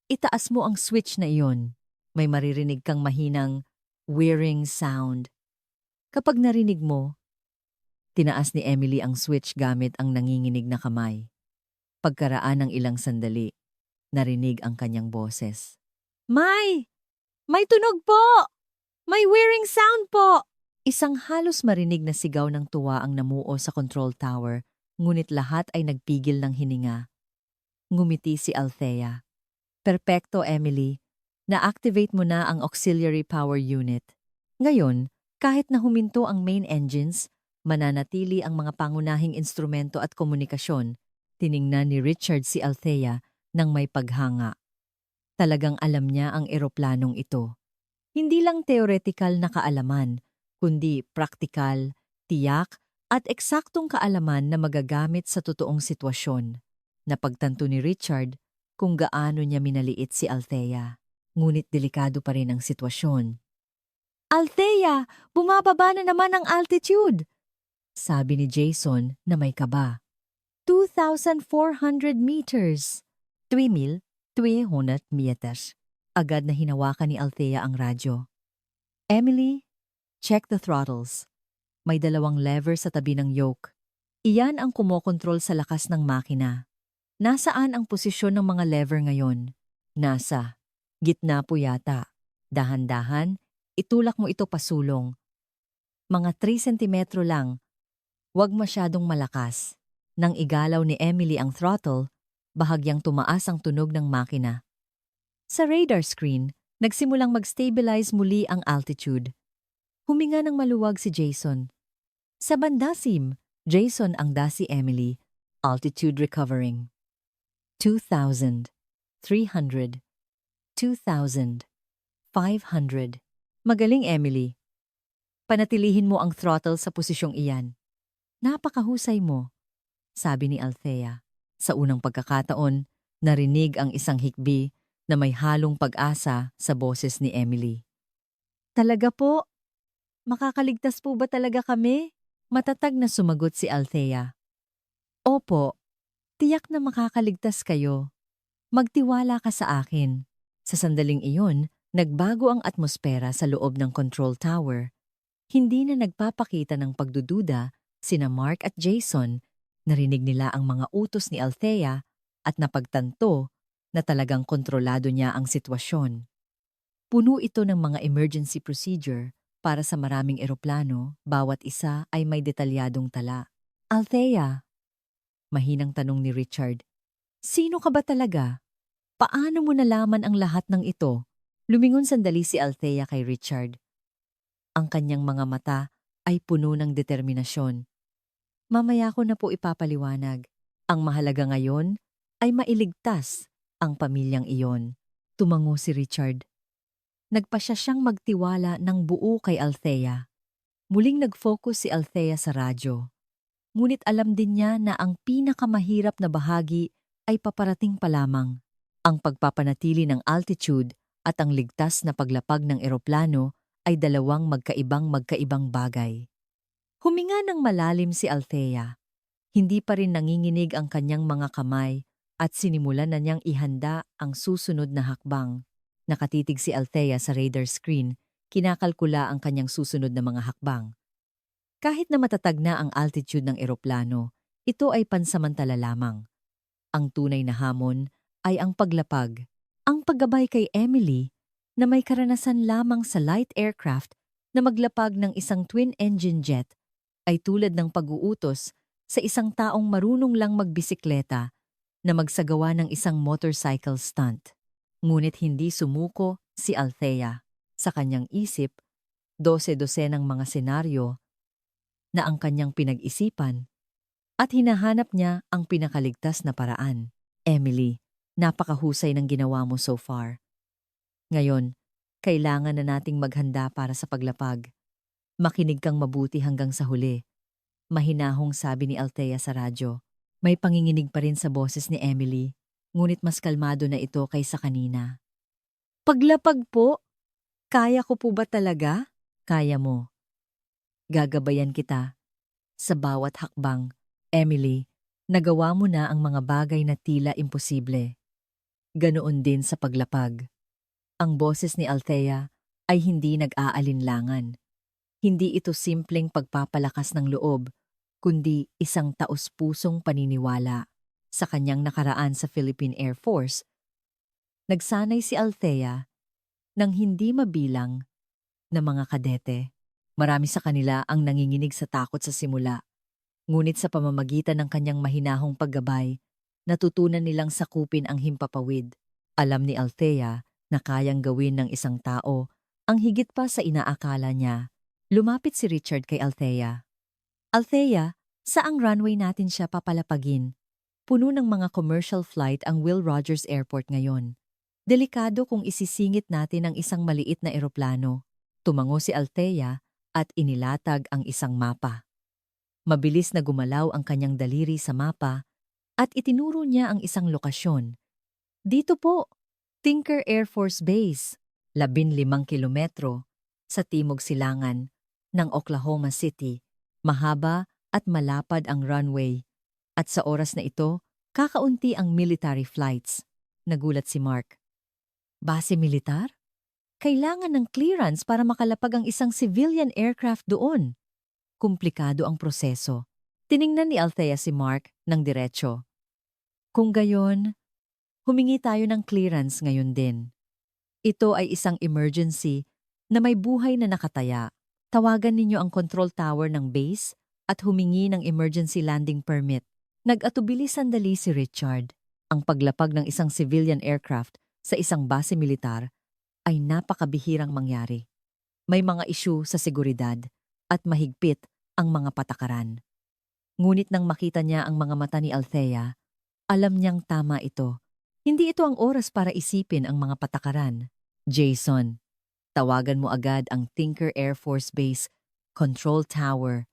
itaas mo ang switch na iyon. May maririnig kang mahinang whirring sound. Kapag narinig mo, tinaas ni Emily ang switch gamit ang nanginginig na kamay. Pagkaraan ng ilang sandali, narinig ang kanyang boses. May! May tunog po! May whirring sound po! Isang halos marinig na sigaw ng tuwa ang namuo sa control tower, ngunit lahat ay nagpigil ng hininga. Ngumiti si Althea. Perpekto, Emily. Na-activate mo na ang auxiliary power unit. Ngayon, kahit na huminto ang main engines, mananatili ang mga pangunahing instrumento at komunikasyon. Tiningnan ni Richard si Althea nang may paghanga. Talagang alam niya ang eroplanong ito. Hindi lang theoretical na kaalaman, kundi praktikal, tiyak, at eksaktong kaalaman na magagamit sa totoong sitwasyon. Napagtanto ni Richard kung gaano niya minaliit si Althea. Ngunit delikado pa rin ang sitwasyon. Althea, bumababa na naman ang altitude! Sabi ni Jason na may kaba. 2,400 meters. 3,200 meters. Agad na hinawakan ni Althea ang radyo. Emily, check the throttles. May 2 lever sa tabi ng yoke. Iyan ang kumokontrol sa lakas ng makina. Nasaan ang posisyon ng mga lever ngayon? Nasa gitna po yata. Dahan-dahan, itulak mo ito pasulong. Mga 3 sentimetro lang. Huwag masyadong malakas. Nang igalaw ni Emily ang throttle, bahagyang tumaas ang tunog ng makina. Sa radar screen, nagsimulang mag-stabilize muli ang altitude. Huminga ng maluwag si Jason. Sa bandasim, Jason ang si Emily, altitude recovering. 2,000, 300, 2,000, 500. Magaling, Emily. Panatilihin mo ang throttle sa posisyong iyan. Napakahusay mo, sabi ni Althea. Sa unang pagkakataon, narinig ang isang hikbi na may halong pag-asa sa boses ni Emily. Talaga po? Makakaligtas po ba talaga kami? Matatag na sumagot si Althea. Opo, tiyak na makakaligtas kayo. Magtiwala ka sa akin. Sa sandaling iyon, nagbago ang atmosfera sa loob ng control tower. Hindi na nagpapakita ng pagdududa sina Mark at Jason. Narinig nila ang mga utos ni Althea at napagtanto na talagang kontrolado niya ang sitwasyon. Puno ito ng mga emergency procedure para sa maraming eroplano, bawat isa ay may detalyadong tala. Althea, mahinang tanong ni Richard, sino ka ba talaga? Paano mo nalaman ang lahat ng ito? Lumingon sandali si Althea kay Richard. Ang kanyang mga mata ay puno ng determinasyon. Mamaya ko na po ipapaliwanag. Ang mahalaga ngayon ay mailigtas ang pamilyang iyon. Tumango si Richard. Nagpasya siyang magtiwala ng buo kay Althea. Muling nag-focus si Althea sa radyo. Ngunit alam din niya na ang pinakamahirap na bahagi ay paparating pa lamang. Ang pagpapanatili ng altitude at ang ligtas na paglapag ng eroplano ay 2 magkaibang bagay. Huminga ng malalim si Althea. Hindi pa rin nanginginig ang kanyang mga kamay at sinimulan na niyang ihanda ang susunod na hakbang. Nakatitig si Althea sa radar screen, kinakalkula ang kanyang susunod na mga hakbang. Kahit na matatag na ang altitude ng eroplano, ito ay pansamantala lamang. Ang tunay na hamon ay ang paglapag. Ang paggabay kay Emily na may karanasan lamang sa light aircraft na maglapag ng isang twin-engine jet ay tulad ng pag-uutos sa isang taong marunong lang magbisikleta na magsagawa ng isang motorcycle stunt. Ngunit hindi sumuko si Althea. Sa kanyang isip, 12 ng mga senaryo na ang kanyang pinag-isipan at hinahanap niya ang pinakaligtas na paraan. Emily, napakahusay ng ginawa mo so far. Ngayon, kailangan na nating maghanda para sa paglapag. Makinig kang mabuti hanggang sa huli. Mahinahong sabi ni Althea sa radyo. May panginginig pa rin sa boses ni Emily, ngunit mas kalmado na ito kaysa kanina. Paglapag po? Kaya ko po ba talaga? Kaya mo. Gagabayan kita. Sa bawat hakbang, Emily, nagawa mo na ang mga bagay na tila imposible. Ganoon din sa paglapag. Ang boses ni Althea ay hindi nag-aalinlangan. Hindi ito simpleng pagpapalakas ng loob, kundi isang taos-pusong paniniwala. Sa kanyang nakaraan sa Philippine Air Force, nagsanay si Althea ng hindi mabilang na mga kadete. Marami sa kanila ang nanginginig sa takot sa simula. Ngunit sa pamamagitan ng kanyang mahinahong paggabay, natutunan nilang sakupin ang himpapawid. Alam ni Althea na kayang gawin ng isang tao ang higit pa sa inaakala niya. Lumapit si Richard kay Althea. Althea, saang runway natin siya papalapagin? Puno ng mga commercial flight ang Will Rogers Airport ngayon. Delikado kung isisingit natin ang isang maliit na eroplano. Tumango si Althea at inilatag ang isang mapa. Mabilis na gumalaw ang kanyang daliri sa mapa at itinuro niya ang isang lokasyon. Dito po, Tinker Air Force Base, 15 kilometro sa timog silangan ng Oklahoma City. Mahaba at malapad ang runway at sa oras na ito, kakaunti ang military flights. Nagulat si Mark. Base militar? Kailangan ng clearance para makalapag ang isang civilian aircraft doon. Komplikado ang proseso. Tiningnan ni Althea si Mark ng diretso. Kung gayon, humingi tayo ng clearance ngayon din. Ito ay isang emergency na may buhay na nakataya. Tawagan ninyo ang control tower ng base at humingi ng emergency landing permit. Nag-atubili sandali si Richard. Ang paglapag ng isang civilian aircraft sa isang base militar ay napakabihirang mangyari. May mga isyu sa seguridad at mahigpit ang mga patakaran. Ngunit nang makita niya ang mga mata ni Althea, alam niyang tama ito. Hindi ito ang oras para isipin ang mga patakaran. Jason, tawagan mo agad ang Tinker Air Force Base Control Tower.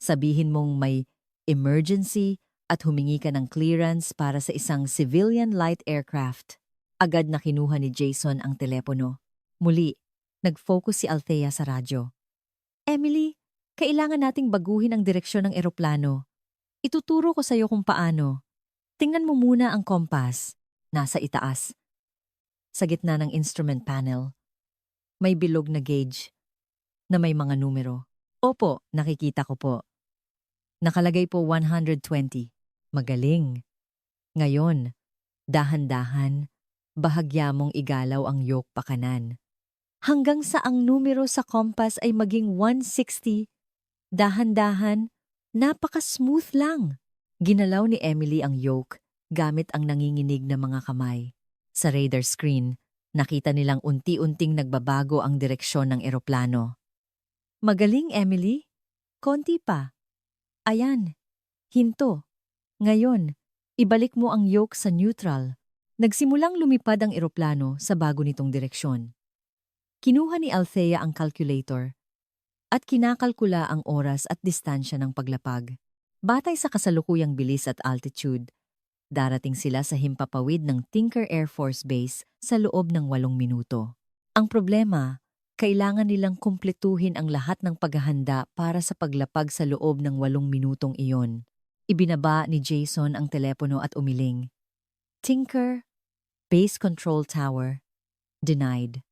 Sabihin mong may emergency at humingi ka ng clearance para sa isang civilian light aircraft. Agad na kinuha ni Jason ang telepono. Muli, nag-focus si Althea sa radyo. Emily, kailangan nating baguhin ang direksyon ng eroplano. Ituturo ko sa iyo kung paano. Tingnan mo muna ang compass. Nasa itaas. Sa gitna ng instrument panel, may bilog na gauge na may mga numero. Opo, nakikita ko po. Nakalagay po 120. Magaling. Ngayon, dahan-dahan, bahagya mong igalaw ang yoke pakanan. Hanggang sa ang numero sa compass ay maging 160. Dahan-dahan, napaka-smooth lang. Ginalaw ni Emily ang yoke gamit ang nanginginig na mga kamay. Sa radar screen, nakita nilang unti-unting nagbabago ang direksyon ng eroplano. Magaling, Emily. Konti pa. Ayan. Hinto. Ngayon, ibalik mo ang yoke sa neutral. Nagsimulang lumipad ang eroplano sa bago nitong direksyon. Kinuha ni Althea ang calculator at kinakalkula ang oras at distansya ng paglapag. Batay sa kasalukuyang bilis at altitude, darating sila sa himpapawid ng Tinker Air Force Base sa loob ng 8 minuto. Ang problema, kailangan nilang kumpletuhin ang lahat ng paghahanda para sa paglapag sa loob ng 8 minutong iyon. Ibinaba ni Jason ang telepono at umiling. Tinker, Base Control Tower, denied.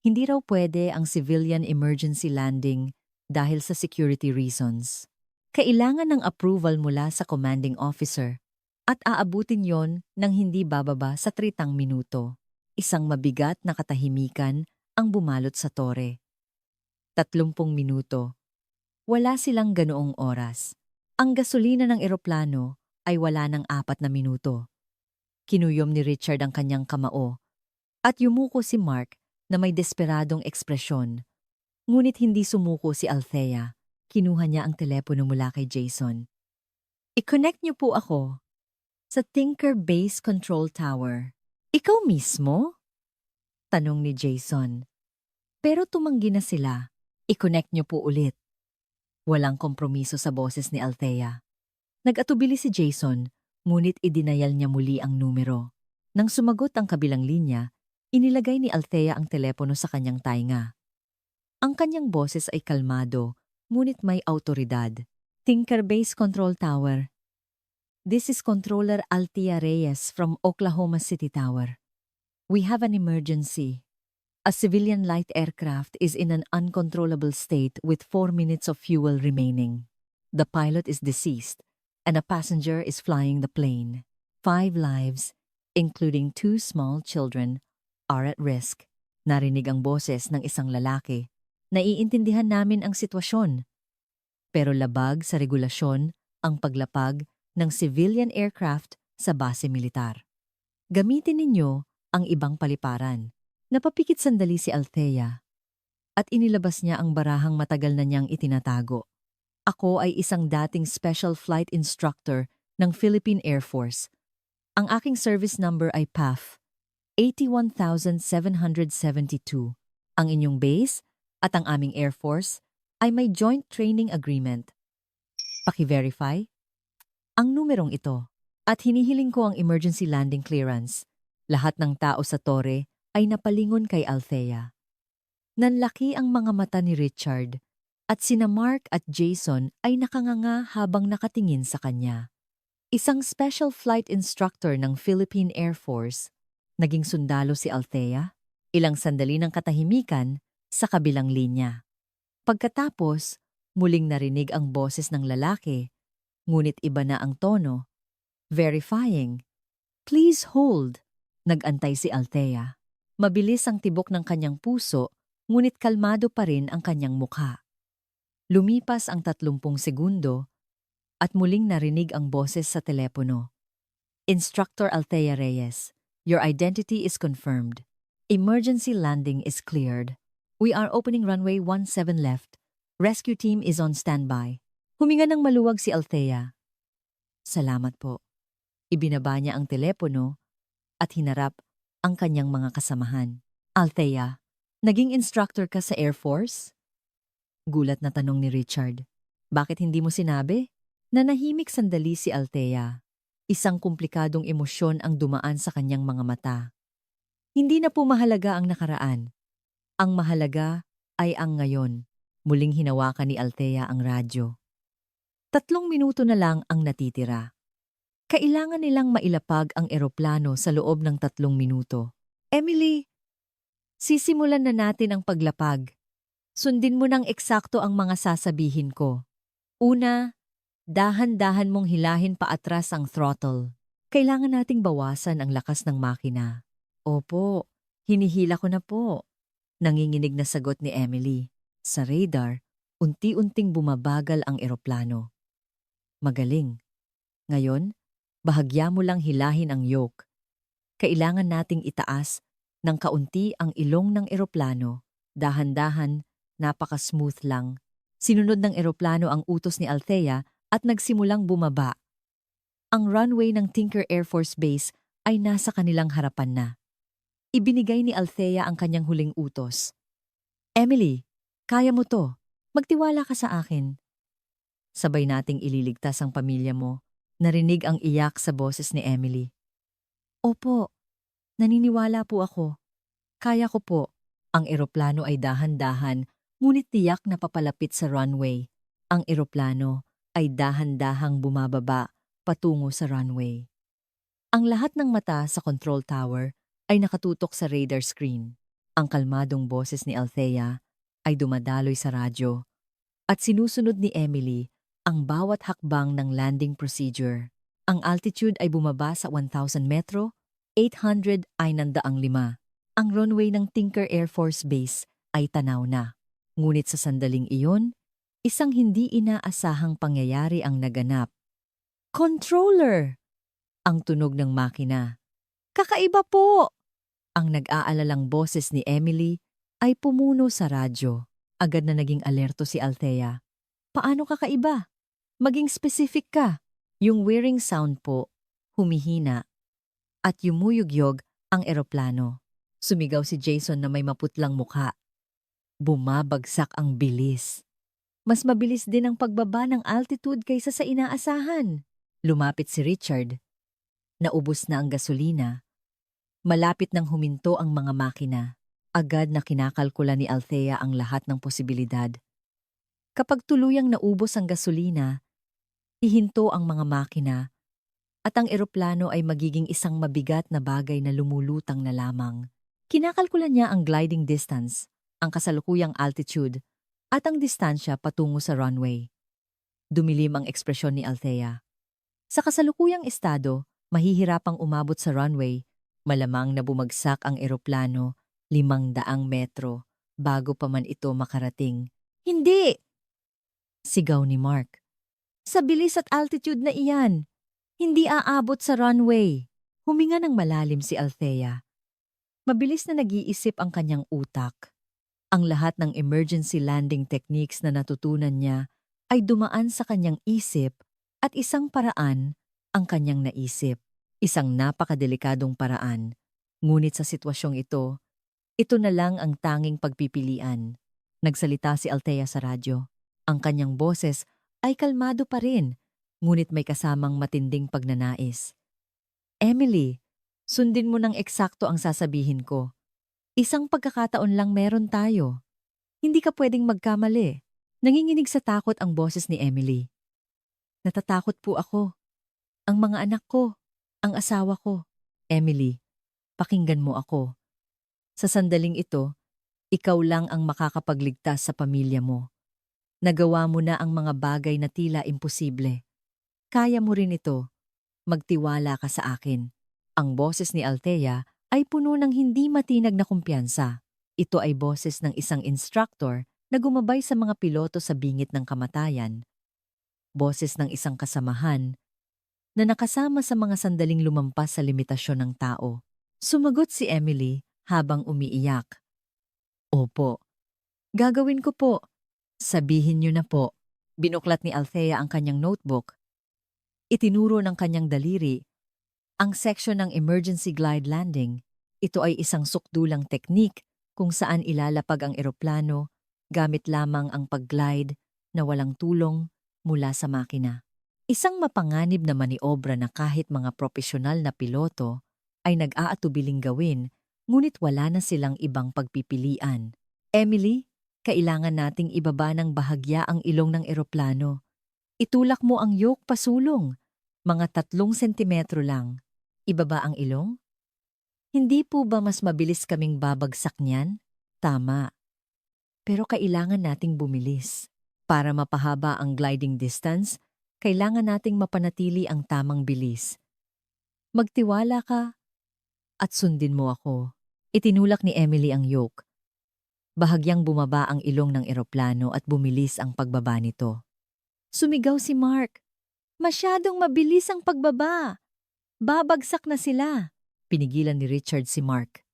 Hindi raw pwede ang civilian emergency landing dahil sa security reasons. Kailangan ng approval mula sa commanding officer at aabutin yon ng hindi bababa sa 30 minuto. Isang mabigat na katahimikan ang bumalot sa tore. 30 minuto. Wala silang ganoong oras. Ang gasolina ng eroplano ay wala ng 4 na minuto. Kinuyom ni Richard ang kanyang kamao at yumuko si Mark na may desperadong ekspresyon. Ngunit hindi sumuko si Althea. Kinuha niya ang telepono mula kay Jason. I-connect niyo po ako sa Tinker Base Control Tower. Ikaw mismo? Tanong ni Jason. Pero tumanggi na sila. I-connect niyo po ulit. Walang kompromiso sa boses ni Althea. Nag-atubili si Jason, ngunit idinayal niya muli ang numero. Nang sumagot ang kabilang linya, inilagay ni Althea ang telepono sa kanyang tainga. Ang kanyang boses ay kalmado, ngunit may autoridad. Tinker Base Control Tower. This is Controller Althea Reyes from Oklahoma City Tower. We have an emergency. A civilian light aircraft is in an uncontrollable state with 4 minutes of fuel remaining. The pilot is deceased, and a passenger is flying the plane. 5 lives, including 2 small children, are at risk. Narinig ang boses ng isang lalaki. Naiintindihan namin ang sitwasyon. Pero labag sa regulasyon ang paglapag ng civilian aircraft sa base militar. Gamitin ninyo ang ibang paliparan. Napapikit sandali si Althea at inilabas niya ang barahang matagal na niyang itinatago. Ako ay isang dating special flight instructor ng Philippine Air Force. Ang aking service number ay PAF 81,772. Ang inyong base at ang aming Air Force ay may joint training agreement. Paki-verify ang numerong ito at hinihiling ko ang emergency landing clearance. Lahat ng tao sa tore ay napalingon kay Althea. Nanlaki ang mga mata ni Richard at sina Mark at Jason ay nakanganga habang nakatingin sa kanya. Isang special flight instructor ng Philippine Air Force, naging sundalo si Althea, ilang sandali ng katahimikan sa kabilang linya. Pagkatapos, muling narinig ang boses ng lalaki, ngunit iba na ang tono. Verifying. Please hold. Nag-antay si Althea. Mabilis ang tibok ng kanyang puso, ngunit kalmado pa rin ang kanyang mukha. Lumipas ang 30 segundo at muling narinig ang boses sa telepono. Instructor Althea Reyes, your identity is confirmed. Emergency landing is cleared. We are opening runway 17 left. Rescue team is on standby. Huminga ng maluwag si Althea. Salamat po. Ibinaba niya ang telepono at hinarap ang kanyang mga kasamahan. Althea, naging instructor ka sa Air Force? Gulat na tanong ni Richard. Bakit hindi mo sinabi? Nanahimik sandali si Althea. Isang komplikadong emosyon ang dumaan sa kanyang mga mata. Hindi na po mahalaga ang nakaraan. Ang mahalaga ay ang ngayon. Muling hinawakan ni Althea ang radyo. 3 minuto na lang ang natitira. Kailangan nilang mailapag ang eroplano sa loob ng 3 minuto. Emily, sisimulan na natin ang paglapag. Sundin mo ng eksakto ang mga sasabihin ko. Una, dahan-dahan mong hilahin paatras ang throttle. Kailangan nating bawasan ang lakas ng makina. Opo, hinihila ko na po. Nanginginig na sagot ni Emily. Sa radar, unti-unting bumabagal ang eroplano. Magaling. Ngayon, bahagya mo lang hilahin ang yoke. Kailangan nating itaas ng kaunti ang ilong ng eroplano. Dahan-dahan, napaka-smooth lang. Sinunod ng eroplano ang utos ni Althea at nagsimulang bumaba. Ang runway ng Tinker Air Force Base ay nasa kanilang harapan na. Ibinigay ni Althea ang kanyang huling utos. Emily, kaya mo to. Magtiwala ka sa akin. Sabay nating ililigtas ang pamilya mo. Narinig ang iyak sa boses ni Emily. Opo, naniniwala po ako. Kaya ko po. Ang eroplano ay dahan-dahan, ngunit tiyak na papalapit sa runway. Ang eroplano ay dahan-dahang bumababa patungo sa runway. Ang lahat ng mata sa control tower ay nakatutok sa radar screen. Ang kalmadong boses ni Althea ay dumadaloy sa radyo at sinusunod ni Emily ang bawat hakbang ng landing procedure. Ang altitude ay bumaba sa 1,000 metro, 800 ay 905. Ang runway ng Tinker Air Force Base ay tanaw na. Ngunit sa sandaling iyon, isang hindi inaasahang pangyayari ang naganap. Controller! Ang tunog ng makina. Kakaiba po! Ang nag-aalalang boses ni Emily ay pumuno sa radyo. Agad na naging alerto si Althea. Paano kakaiba? Maging specific ka. Yung whirring sound po, humihina. At yumuyugyog ang eroplano. Sumigaw si Jason na may maputlang mukha. Bumabagsak ang bilis. Mas mabilis din ang pagbaba ng altitude kaysa sa inaasahan. Lumapit si Richard. Naubos na ang gasolina. Malapit nang huminto ang mga makina. Agad na kinakalkula ni Althea ang lahat ng posibilidad. Kapag tuluyang naubos ang gasolina, hihinto ang mga makina at ang eroplano ay magiging isang mabigat na bagay na lumulutang na lamang. Kinakalkula niya ang gliding distance, ang kasalukuyang altitude, at ang distansya patungo sa runway. Dumilim ang ekspresyon ni Althea. Sa kasalukuyang estado, mahihirapang umabot sa runway, malamang na bumagsak ang eroplano 500 metro bago pa man ito makarating. Hindi! Sigaw ni Mark. Sa bilis at altitude na iyan, hindi aabot sa runway. Huminga ng malalim si Althea. Mabilis na nag-iisip ang kanyang utak. Ang lahat ng emergency landing techniques na natutunan niya ay dumaan sa kanyang isip at isang paraan ang kanyang naisip. Isang napakadelikadong paraan. Ngunit sa sitwasyong ito na lang ang tanging pagpipilian. Nagsalita si Althea sa radyo. Ang kanyang boses ay kalmado pa rin, ngunit may kasamang matinding pagnanais. Emily, sundin mo ng eksakto ang sasabihin ko. Isang pagkakataon lang meron tayo. Hindi ka pwedeng magkamali. Nanginginig sa takot ang boses ni Emily. Natatakot po ako. Ang mga anak ko, ang asawa ko. Emily, pakinggan mo ako. Sa sandaling ito, ikaw lang ang makakapagligtas sa pamilya mo. Nagawa mo na ang mga bagay na tila imposible. Kaya mo rin ito. Magtiwala ka sa akin. Ang boses ni Althea ay puno ng hindi matinag na kumpiyansa. Ito ay boses ng isang instructor na gumabay sa mga piloto sa bingit ng kamatayan. Boses ng isang kasamahan na nakasama sa mga sandaling lumampas sa limitasyon ng tao. Sumagot si Emily habang umiiyak. Opo. Gagawin ko po. Sabihin niyo na po. Binuklat ni Althea ang kanyang notebook. Itinuro ng kanyang daliri ang section ng emergency glide landing. Ito ay isang sukdulang teknik kung saan ilalapag ang eroplano gamit lamang ang pag-glide na walang tulong mula sa makina. Isang mapanganib na maniobra na kahit mga profesional na piloto ay nag-aatubiling gawin, ngunit wala na silang ibang pagpipilian. Emily, kailangan nating ibaba ng bahagya ang ilong ng eroplano. Itulak mo ang yoke pasulong, mga 3 sentimetro lang. Ibaba ang ilong? Hindi po ba mas mabilis kaming babagsak niyan? Tama. Pero kailangan nating bumilis. Para mapahaba ang gliding distance, kailangan nating mapanatili ang tamang bilis. Magtiwala ka at sundin mo ako. Itinulak ni Emily ang yoke. Bahagyang bumaba ang ilong ng eroplano at bumilis ang pagbaba nito. Sumigaw si Mark. Masyadong mabilis ang pagbaba. Babagsak na sila. Pinigilan ni Richard si Mark.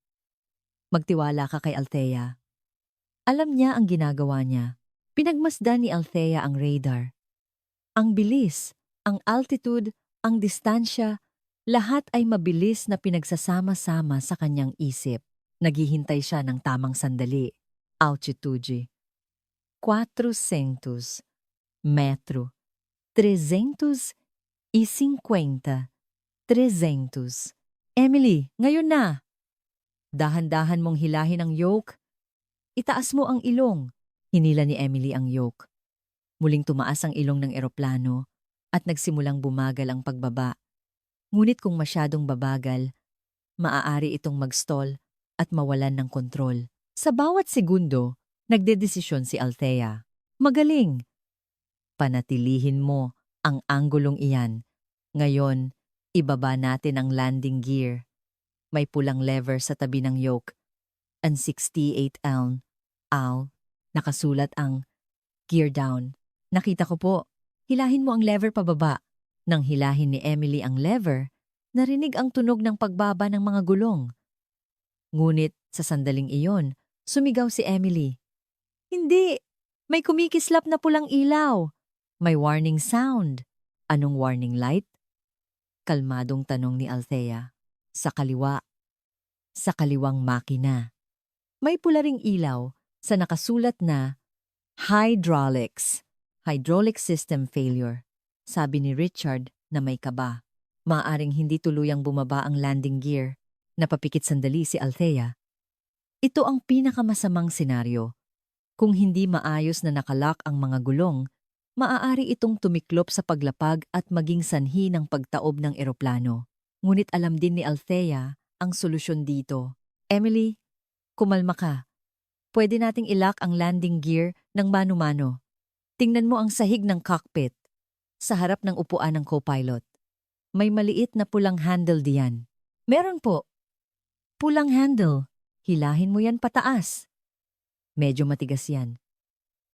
Magtiwala ka kay Althea. Alam niya ang ginagawa niya. Pinagmasdan ni Althea ang radar. Ang bilis, ang altitude, ang distansya, lahat ay mabilis na pinagsasama-sama sa kanyang isip. Naghihintay siya ng tamang sandali. Altitude. 400 metro. 350. 300. Emily, ngayon na! Dahan-dahan mong hilahin ang yoke. Itaas mo ang ilong. Hinila ni Emily ang yoke. Muling tumaas ang ilong ng eroplano at nagsimulang bumagal ang pagbaba. Ngunit kung masyadong babagal, maaari itong mag-stall at mawalan ng kontrol. Sa bawat segundo, nagdedesisyon si Althea. Magaling! Panatilihin mo ang anggulong iyan. Ngayon, ibaba natin ang landing gear. May pulang lever sa tabi ng yoke. Ang 68 Al. Nakasulat ang gear down. Nakita ko po. Hilahin mo ang lever pababa. Nang hilahin ni Emily ang lever, narinig ang tunog ng pagbaba ng mga gulong. Ngunit sa sandaling iyon, sumigaw si Emily. Hindi! May kumikislap na pulang ilaw. May warning sound. Anong warning light? Kalmadong tanong ni Althea. Sa kaliwa. Sa kaliwang makina. May pula ring ilaw sa nakasulat na hydraulics. Hydraulic system failure. Sabi ni Richard na may kaba. Maaring hindi tuluyang bumaba ang landing gear. Napapikit sandali si Althea. Ito ang pinakamasamang senaryo. Kung hindi maayos na nakalock ang mga gulong, maaari itong tumiklop sa paglapag at maging sanhi ng pagtaob ng eroplano. Ngunit alam din ni Althea ang solusyon dito. Emily, kumalma ka. Pwede nating ilock ang landing gear ng mano-mano. Tingnan mo ang sahig ng cockpit. Sa harap ng upuan ng co-pilot. May maliit na pulang handle diyan. Meron po. Pulang handle. Hilahin mo yan pataas. Medyo matigas yan.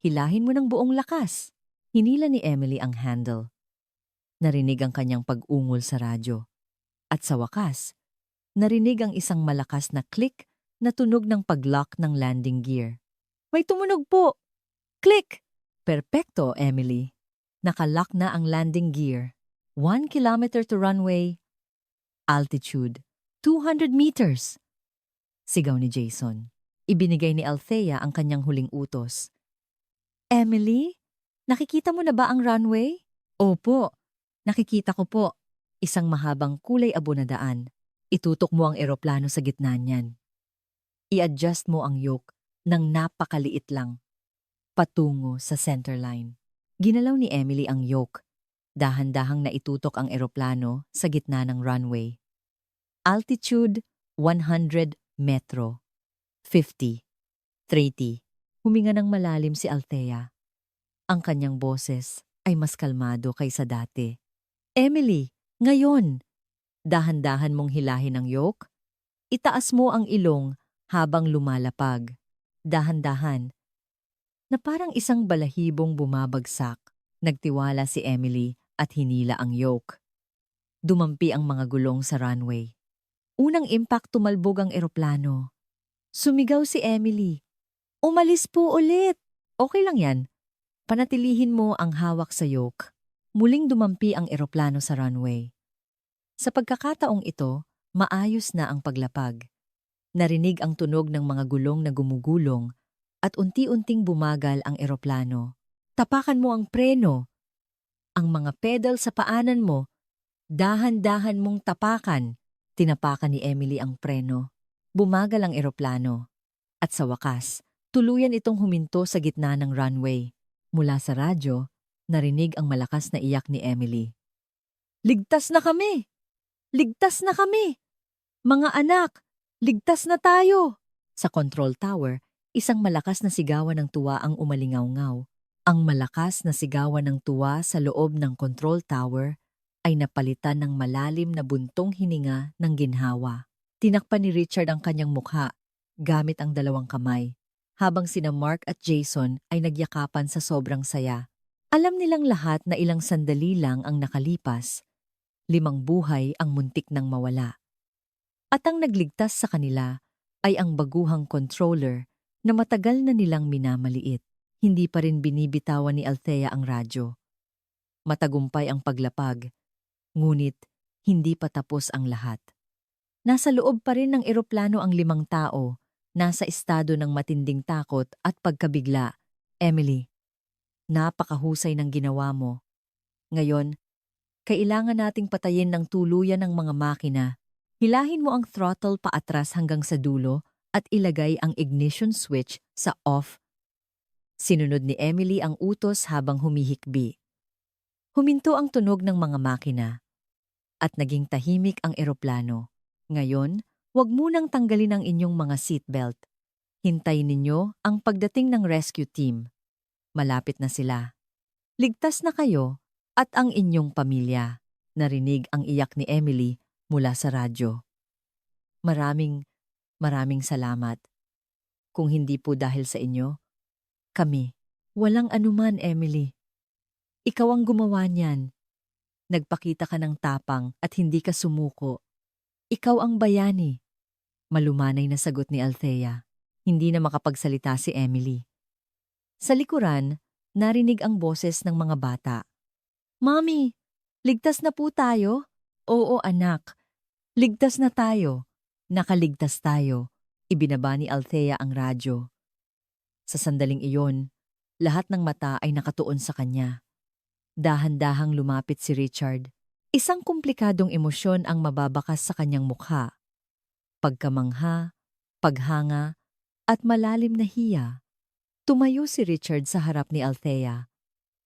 Hilahin mo ng buong lakas. Hinila ni Emily ang handle. Narinig ang kanyang pag-ungol sa radyo. At sa wakas, narinig ang isang malakas na click natunog ng pag-lock ng landing gear. May tumunog po! Click! Perpekto, Emily. Nakalock na ang landing gear. 1 kilometer to runway. Altitude, 200 meters. Sigaw ni Jason. Ibinigay ni Althea ang kanyang huling utos. Emily, nakikita mo na ba ang runway? Opo, nakikita ko po. Isang mahabang kulay abo na daan. Itutok mo ang eroplano sa gitna niyan. I-adjust mo ang yoke ng napakaliit lang, patungo sa centerline. Ginalaw ni Emily ang yoke. Dahan-dahang naitutok ang eroplano sa gitna ng runway. Altitude, 100 metro. 50. 30. Huminga ng malalim si Althea. Ang kanyang boses ay mas kalmado kaysa dati. Emily, ngayon! Dahan-dahan mong hilahin ang yoke. Itaas mo ang ilong habang lumalapag. Dahan-dahan. Na parang isang balahibong bumabagsak, nagtiwala si Emily at hinila ang yoke. Dumampi ang mga gulong sa runway. Unang impact tumalbog ang eroplano. Sumigaw si Emily. Umalis po ulit! Okay lang yan. Panatilihin mo ang hawak sa yoke. Muling dumampi ang eroplano sa runway. Sa pagkakataong ito, maayos na ang paglapag. Narinig ang tunog ng mga gulong na gumugulong at unti-unting bumagal ang eroplano. Tapakan mo ang preno. Ang mga pedal sa paanan mo, dahan-dahan mong tapakan. Tinapakan ni Emily ang preno. Bumagal ang eroplano. At sa wakas, tuluyan itong huminto sa gitna ng runway. Mula sa radyo, narinig ang malakas na iyak ni Emily. Ligtas na kami! Ligtas na kami! Mga anak, ligtas na tayo! Sa control tower, isang malakas na sigawan ng tuwa ang umalingaw-ngaw. Ang malakas na sigawan ng tuwa sa loob ng control tower ay napalitan ng malalim na buntong hininga ng ginhawa. Tinakpan ni Richard ang kanyang mukha gamit ang dalawang kamay, habang sina Mark at Jason ay nagyakapan sa sobrang saya. Alam nilang lahat na ilang sandali lang ang nakalipas. 5 buhay ang muntik nang mawala. At ang nagligtas sa kanila ay ang baguhang controller na matagal na nilang minamaliit. Hindi pa rin binibitawan ni Althea ang radyo. Matagumpay ang paglapag, ngunit hindi pa tapos ang lahat. Nasa loob pa rin ng eroplano ang 5 tao, nasa estado ng matinding takot at pagkabigla. Emily, napakahusay ng ginawa mo. Ngayon, kailangan nating patayin ng tuluyan ng mga makina. Hilahin mo ang throttle paatras hanggang sa dulo at ilagay ang ignition switch sa off. Sinunod ni Emily ang utos habang humihikbi. Huminto ang tunog ng mga makina at naging tahimik ang eroplano. Ngayon, huwag munang tanggalin ang inyong mga seatbelt. Hintayin ninyo ang pagdating ng rescue team. Malapit na sila. Ligtas na kayo at ang inyong pamilya. Narinig ang iyak ni Emily mula sa radyo. Maraming salamat. Kung hindi po dahil sa inyo, kami. Walang anuman, Emily. Ikaw ang gumawa niyan. Nagpakita ka ng tapang at hindi ka sumuko. Ikaw ang bayani. Malumanay na sagot ni Althea. Hindi na makapagsalita si Emily. Sa likuran, narinig ang boses ng mga bata. Mommy, ligtas na po tayo? Oo, anak. Ligtas na tayo. Nakaligtas tayo. Ibinaba ni Althea ang radyo. Sa sandaling iyon, lahat ng mata ay nakatuon sa kanya. Dahan-dahang lumapit si Richard. Isang komplikadong emosyon ang mababakas sa kanyang mukha. Pagkamangha, paghanga, at malalim na hiya. Tumayo si Richard sa harap ni Althea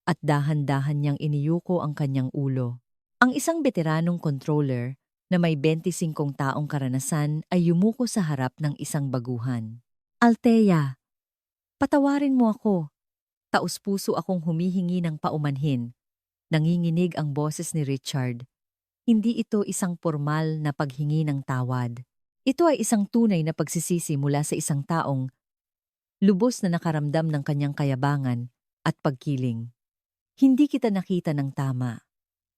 at dahan-dahan niyang iniyuko ang kanyang ulo. Ang isang veteranong controller na may 25 taong karanasan ay yumuko sa harap ng isang baguhan. Althea, patawarin mo ako. Taus-puso akong humihingi ng paumanhin. Nanginginig ang boses ni Richard. Hindi ito isang formal na paghingi ng tawad. Ito ay isang tunay na pagsisisi mula sa isang taong lubos na nakaramdam ng kanyang kayabangan at pagkiling. Hindi kita nakita ng tama.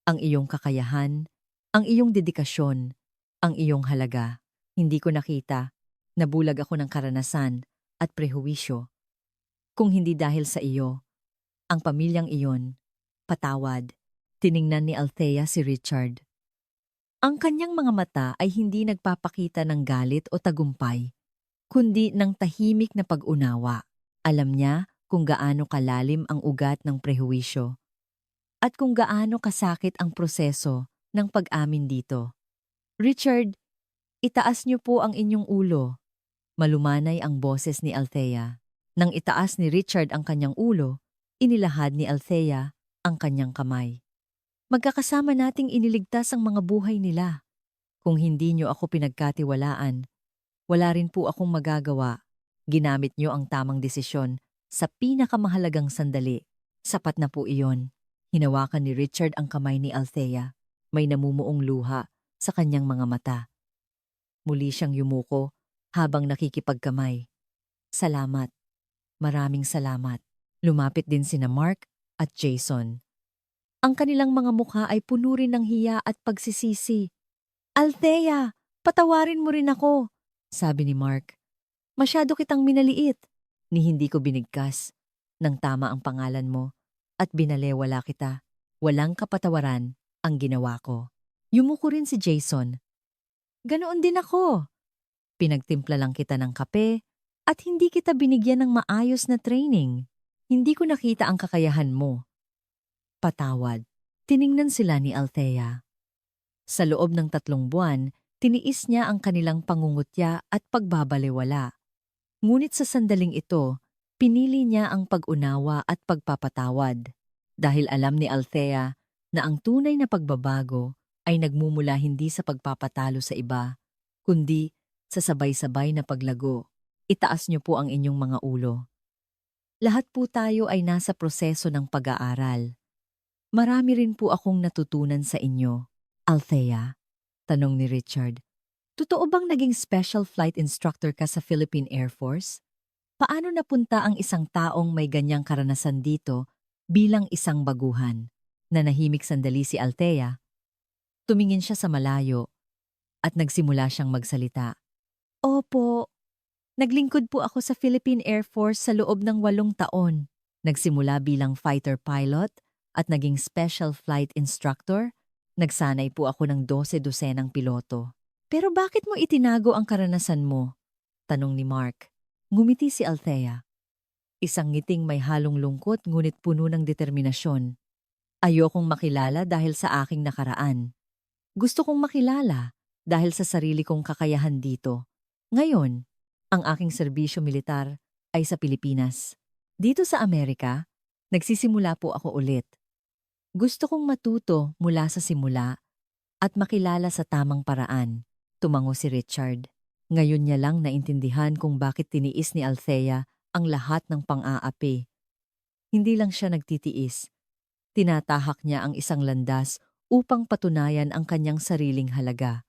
Ang iyong kakayahan, ang iyong dedikasyon, ang iyong halaga. Hindi ko nakita. Nabulag ako ng karanasan at prehuwisyo. Kung hindi dahil sa iyo, ang pamilyang iyon, patawad, tiningnan ni Althea si Richard. Ang kanyang mga mata ay hindi nagpapakita ng galit o tagumpay, kundi ng tahimik na pag-unawa. Alam niya kung gaano kalalim ang ugat ng prehuwisyo at kung gaano kasakit ang proseso ng pag-amin dito. Richard, itaas niyo po ang inyong ulo. Malumanay ang boses ni Althea. Nang itaas ni Richard ang kanyang ulo, inilahad ni Althea ang kanyang kamay. Magkakasama nating iniligtas ang mga buhay nila. Kung hindi niyo ako pinagkatiwalaan, wala rin po akong magagawa. Ginamit niyo ang tamang desisyon sa pinakamahalagang sandali. Sapat na po iyon. Hinawakan ni Richard ang kamay ni Althea. May namumuong luha sa kanyang mga mata. Muli siyang yumuko habang nakikipagkamay. Salamat. Maraming salamat. Lumapit din sina Mark at Jason. Ang kanilang mga mukha ay puno rin ng hiya at pagsisisi. Althea, patawarin mo rin ako, sabi ni Mark. Masyado kitang minaliit, ni hindi ko binigkas. Nang tama ang pangalan mo at binalewala kita, walang kapatawaran ang ginawa ko. Yumuko rin si Jason. Ganoon din ako. Pinagtimpla lang kita ng kape at hindi kita binigyan ng maayos na training. Hindi ko nakita ang kakayahan mo. Patawad. Tiningnan sila ni Althea. Sa loob ng 3 buwan, tiniis niya ang kanilang pangungutya at pagbabalewala. Ngunit sa sandaling ito, pinili niya ang pag-unawa at pagpapatawad. Dahil alam ni Althea na ang tunay na pagbabago ay nagmumula hindi sa pagpapatalo sa iba, kundi sa sabay-sabay na paglago. Itaas niyo po ang inyong mga ulo. Lahat po tayo ay nasa proseso ng pag-aaral. Marami rin po akong natutunan sa inyo. Althea, tanong ni Richard, totoo bang naging special flight instructor ka sa Philippine Air Force? Paano napunta ang isang taong may ganyang karanasan dito bilang isang baguhan? Nanahimik sandali si Althea. Tumingin siya sa malayo at nagsimula siyang magsalita. Opo, naglingkod po ako sa Philippine Air Force sa loob ng 8 taon. Nagsimula bilang fighter pilot at naging special flight instructor. Nagsanay po ako ng 12 dosenang piloto. Pero bakit mo itinago ang karanasan mo? Tanong ni Mark. Ngumiti si Althea. Isang ngiting may halong lungkot ngunit puno ng determinasyon. Ayokong makilala dahil sa aking nakaraan. Gusto kong makilala dahil sa sarili kong kakayahan dito. Ngayon, ang aking serbisyo militar ay sa Pilipinas. Dito sa Amerika, nagsisimula po ako ulit. Gusto kong matuto mula sa simula at makilala sa tamang paraan. Tumango si Richard. Ngayon niya lang naintindihan kung bakit tiniis ni Althea ang lahat ng pang-aapi. Hindi lang siya nagtitiis. Tinatahak niya ang isang landas upang patunayan ang kanyang sariling halaga.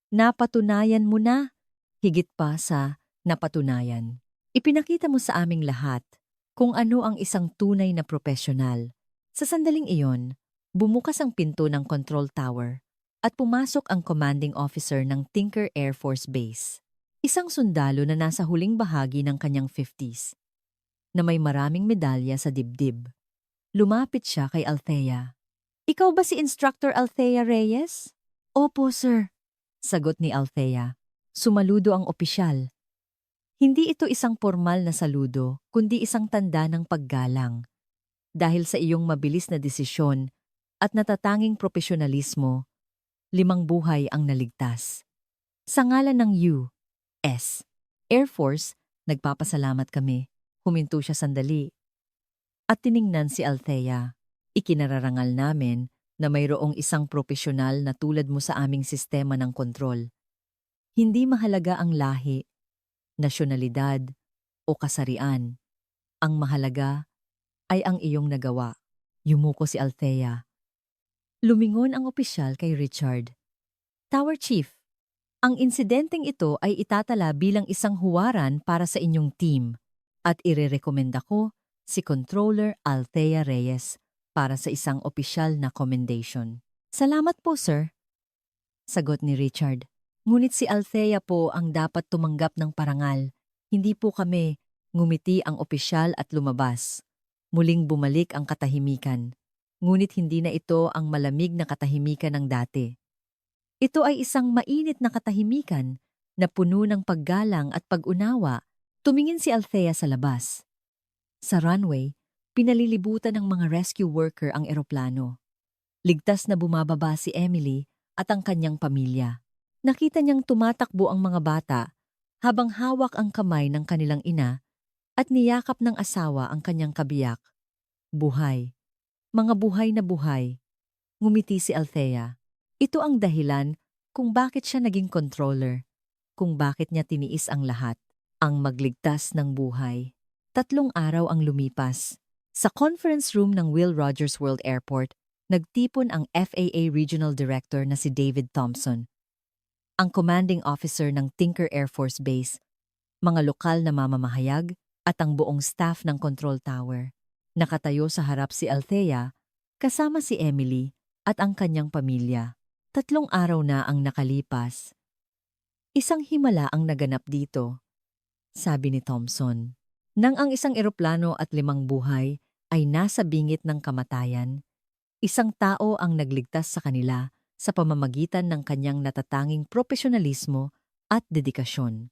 Napatunayan mo na, higit pa sa napatunayan. Ipinakita mo sa aming lahat kung ano ang isang tunay na propesyonal. Sa sandaling iyon, bumukas ang pinto ng control tower at pumasok ang commanding officer ng Tinker Air Force Base. Isang sundalo na nasa huling bahagi ng kanyang 50s, na may maraming medalya sa dibdib. Lumapit siya kay Althea. Ikaw ba si Instructor Althea Reyes? Opo, sir. Sagot ni Althea. Sumaludo ang opisyal. Hindi ito isang formal na saludo, kundi isang tanda ng paggalang. Dahil sa iyong mabilis na desisyon at natatanging profesionalismo, 5 buhay ang naligtas. Sa ngalan ng U.S. Air Force, nagpapasalamat kami. Huminto siya sandali. At tiningnan si Althea. Ikinararangal namin na mayroong isang profesional na tulad mo sa aming sistema ng kontrol. Hindi mahalaga ang lahi, nasyonalidad o kasarian. Ang mahalaga ay ang iyong nagawa. Yumuko si Althea. Lumingon ang opisyal kay Richard. Tower Chief, ang insidenteng ito ay itatala bilang isang huwaran para sa inyong team at irerekomenda ko si Controller Althea Reyes para sa isang opisyal na commendation. Salamat po, sir. Sagot ni Richard. Ngunit si Althea po ang dapat tumanggap ng parangal. Hindi po kami. Ngumiti ang opisyal at lumabas. Muling bumalik ang katahimikan. Ngunit hindi na ito ang malamig na katahimikan ng dati. Ito ay isang mainit na katahimikan na puno ng paggalang at pag-unawa. Tumingin si Althea sa labas. Sa runway, pinalilibutan ng mga rescue worker ang eroplano. Ligtas na bumababa si Emily at ang kanyang pamilya. Nakita niyang tumatakbo ang mga bata habang hawak ang kamay ng kanilang ina at niyakap ng asawa ang kanyang kabiyak. Buhay. Mga buhay na buhay. Ngumiti si Althea. Ito ang dahilan kung bakit siya naging controller, kung bakit niya tiniis ang lahat, ang magligtas ng buhay. 3 araw ang lumipas. Sa conference room ng Will Rogers World Airport, nagtipon ang FAA Regional Director na si David Thompson, ang commanding officer ng Tinker Air Force Base, mga lokal na mamamahayag at ang buong staff ng control tower. Nakatayo sa harap si Althea, kasama si Emily at ang kanyang pamilya. 3 araw na ang nakalipas. Isang himala ang naganap dito, sabi ni Thompson. Nang ang isang eroplano at 5 buhay ay nasa bingit ng kamatayan, isang tao ang nagligtas sa kanila sa pamamagitan ng kanyang natatanging profesionalismo at dedikasyon.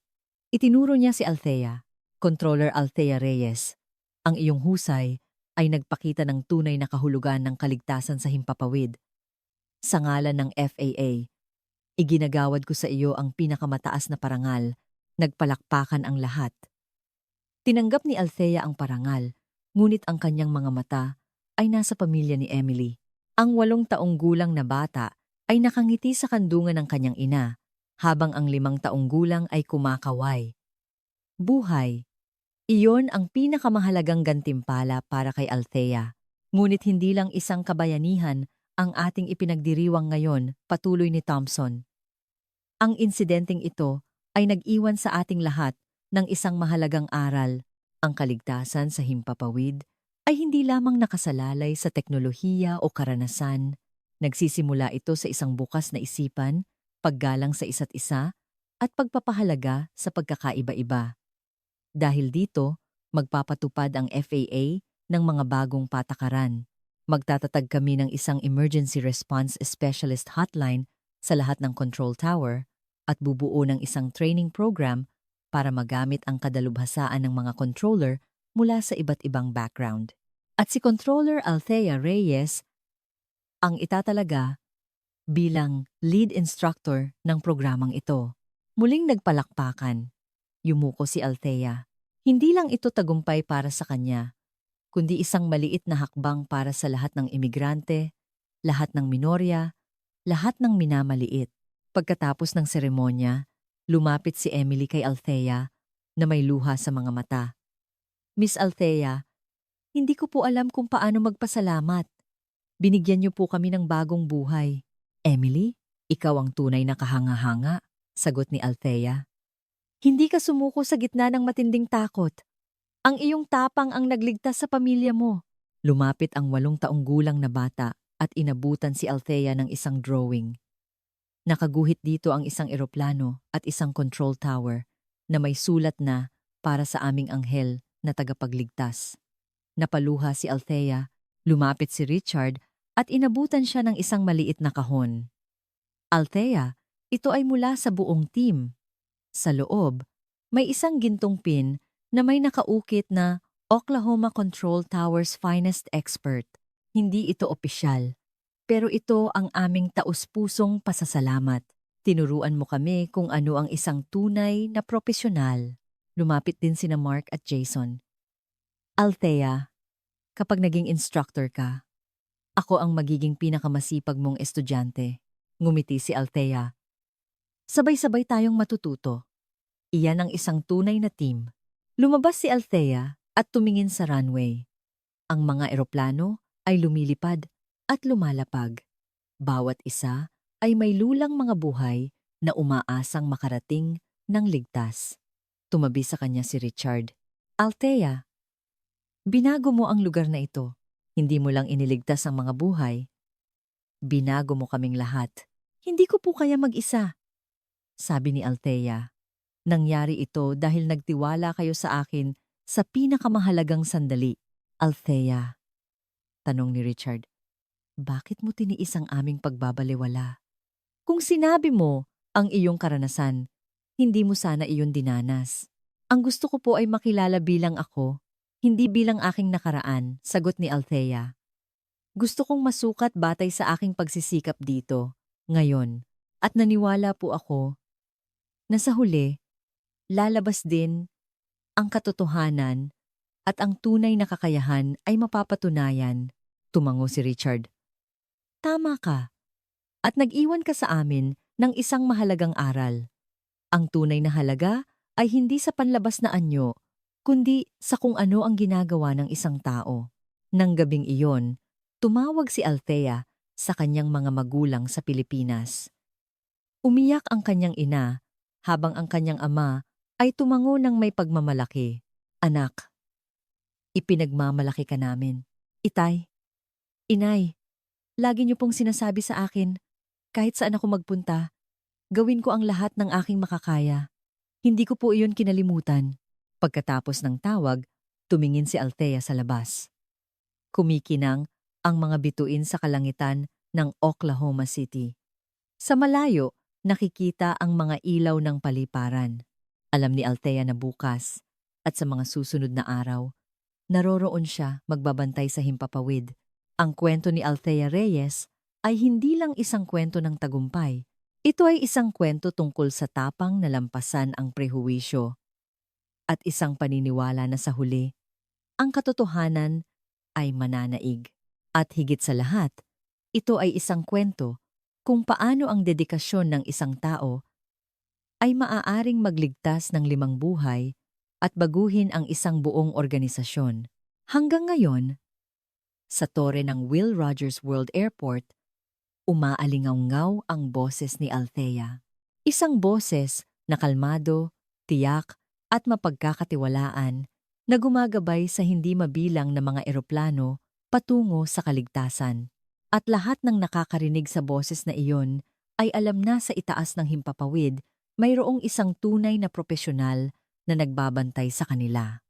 Itinuro niya si Althea, Controller Althea Reyes. Ang iyong husay ay nagpakita ng tunay na kahulugan ng kaligtasan sa himpapawid. Sa ngalan ng FAA, iginagawad ko sa iyo ang pinakamataas na parangal. Nagpalakpakan ang lahat. Tinanggap ni Althea ang parangal, ngunit ang kanyang mga mata ay nasa pamilya ni Emily. Ang 8 taong gulang na bata ay nakangiti sa kandungan ng kanyang ina, habang ang 5 taong gulang ay kumakaway. Buhay. Iyon ang pinakamahalagang gantimpala para kay Althea. Ngunit hindi lang isang kabayanihan ang ating ipinagdiriwang ngayon, patuloy ni Thompson. Ang insidenteng ito ay nag-iwan sa ating lahat ng isang mahalagang aral. Ang kaligtasan sa himpapawid ay hindi lamang nakasalalay sa teknolohiya o karanasan. Nagsisimula ito sa isang bukas na isipan, paggalang sa isa't isa, at pagpapahalaga sa pagkakaiba-iba. Dahil dito, magpapatupad ang FAA ng mga bagong patakaran. Magtatatag kami ng isang Emergency Response Specialist Hotline sa lahat ng control tower at bubuo ng isang training program para magamit ang kadalubhasaan ng mga controller mula sa iba't ibang background. At si Controller Althea Reyes ang itatalaga bilang lead instructor ng programang ito. Muling nagpalakpakan. Yumuko si Althea. Hindi lang ito tagumpay para sa kanya, kundi isang maliit na hakbang para sa lahat ng imigrante, lahat ng minorya, lahat ng minamaliit. Pagkatapos ng seremonya, lumapit si Emily kay Althea na may luha sa mga mata. Miss Althea, hindi ko po alam kung paano magpasalamat. Binigyan niyo po kami ng bagong buhay. Emily, ikaw ang tunay na kahanga-hanga, sagot ni Althea. Hindi ka sumuko sa gitna ng matinding takot. Ang iyong tapang ang nagligtas sa pamilya mo. Lumapit ang 8 taong gulang na bata at inabutan si Althea ng isang drawing. Nakaguhit dito ang isang eroplano at isang control tower na may sulat na para sa aming anghel na tagapagligtas. Napaluha si Althea, lumapit si Richard at inabutan siya ng isang maliit na kahon. Althea, ito ay mula sa buong team. Sa loob, may isang gintong pin na may nakaukit na Oklahoma Control Tower's Finest Expert. Hindi ito opisyal, pero ito ang aming taus-pusong pasasalamat. Tinuruan mo kami kung ano ang isang tunay na propesyonal. Lumapit din sina Mark at Jason. Althea, kapag naging instructor ka, ako ang magiging pinakamasipag mong estudyante. Ngumiti si Althea. Sabay-sabay tayong matututo. Iyan ang isang tunay na team. Lumabas si Althea at tumingin sa runway. Ang mga eroplano ay lumilipad at lumalapag. Bawat isa ay may lulang mga buhay na umaasang makarating ng ligtas. Tumabi sa kanya si Richard. Althea, binago mo ang lugar na ito. Hindi mo lang iniligtas ang mga buhay. Binago mo kaming lahat. Hindi ko po kaya mag-isa. sabi ni Althea. Nangyari ito dahil nagtiwala kayo sa akin sa pinakamahalagang sandali. Althea, tanong ni Richard, bakit mo tiniis ang aming pagbabalewala? Kung sinabi mo ang iyong karanasan, hindi mo sana iyon dinanas. Ang gusto ko po ay makilala bilang ako, hindi bilang aking nakaraan, sagot ni Althea. Gusto kong masukat batay sa aking pagsisikap dito, ngayon, at naniwala po ako na sa huli, lalabas din ang katotohanan at ang tunay na kakayahan ay mapapatunayan, tumango si Richard. Tama ka, at nag-iwan ka sa amin ng isang mahalagang aral. Ang tunay na halaga ay hindi sa panlabas na anyo, kundi sa kung ano ang ginagawa ng isang tao. Nang gabing iyon, tumawag si Althea sa kanyang mga magulang sa Pilipinas. Umiyak ang kanyang ina, habang ang kanyang ama ay tumango ng may pagmamalaki. Anak, ipinagmamalaki ka namin. Itay, inay, lagi niyo pong sinasabi sa akin, kahit saan ako magpunta, gawin ko ang lahat ng aking makakaya. Hindi ko po iyon kinalimutan. Pagkatapos ng tawag, tumingin si Althea sa labas. Kumikinang ang mga bituin sa kalangitan ng Oklahoma City. Sa malayo, nakikita ang mga ilaw ng paliparan. Alam ni Althea na bukas at sa mga susunod na araw, naroroon siya magbabantay sa himpapawid. Ang kwento ni Althea Reyes ay hindi lang isang kwento ng tagumpay. Ito ay isang kwento tungkol sa tapang na lampasan ang prehuwisyo at isang paniniwala na sa huli, ang katotohanan ay mananaig. At higit sa lahat, ito ay isang kwento kung paano ang dedikasyon ng isang tao ay maaaring magligtas ng 5 buhay at baguhin ang isang buong organisasyon. Hanggang ngayon, sa tore ng Will Rogers World Airport, umaalingaw-ngaw ang boses ni Althea. Isang boses na kalmado, tiyak at mapagkakatiwalaan na gumagabay sa hindi mabilang na mga eroplano patungo sa kaligtasan. At lahat ng nakakarinig sa boses na iyon ay alam na sa itaas ng himpapawid mayroong isang tunay na propesyonal na nagbabantay sa kanila.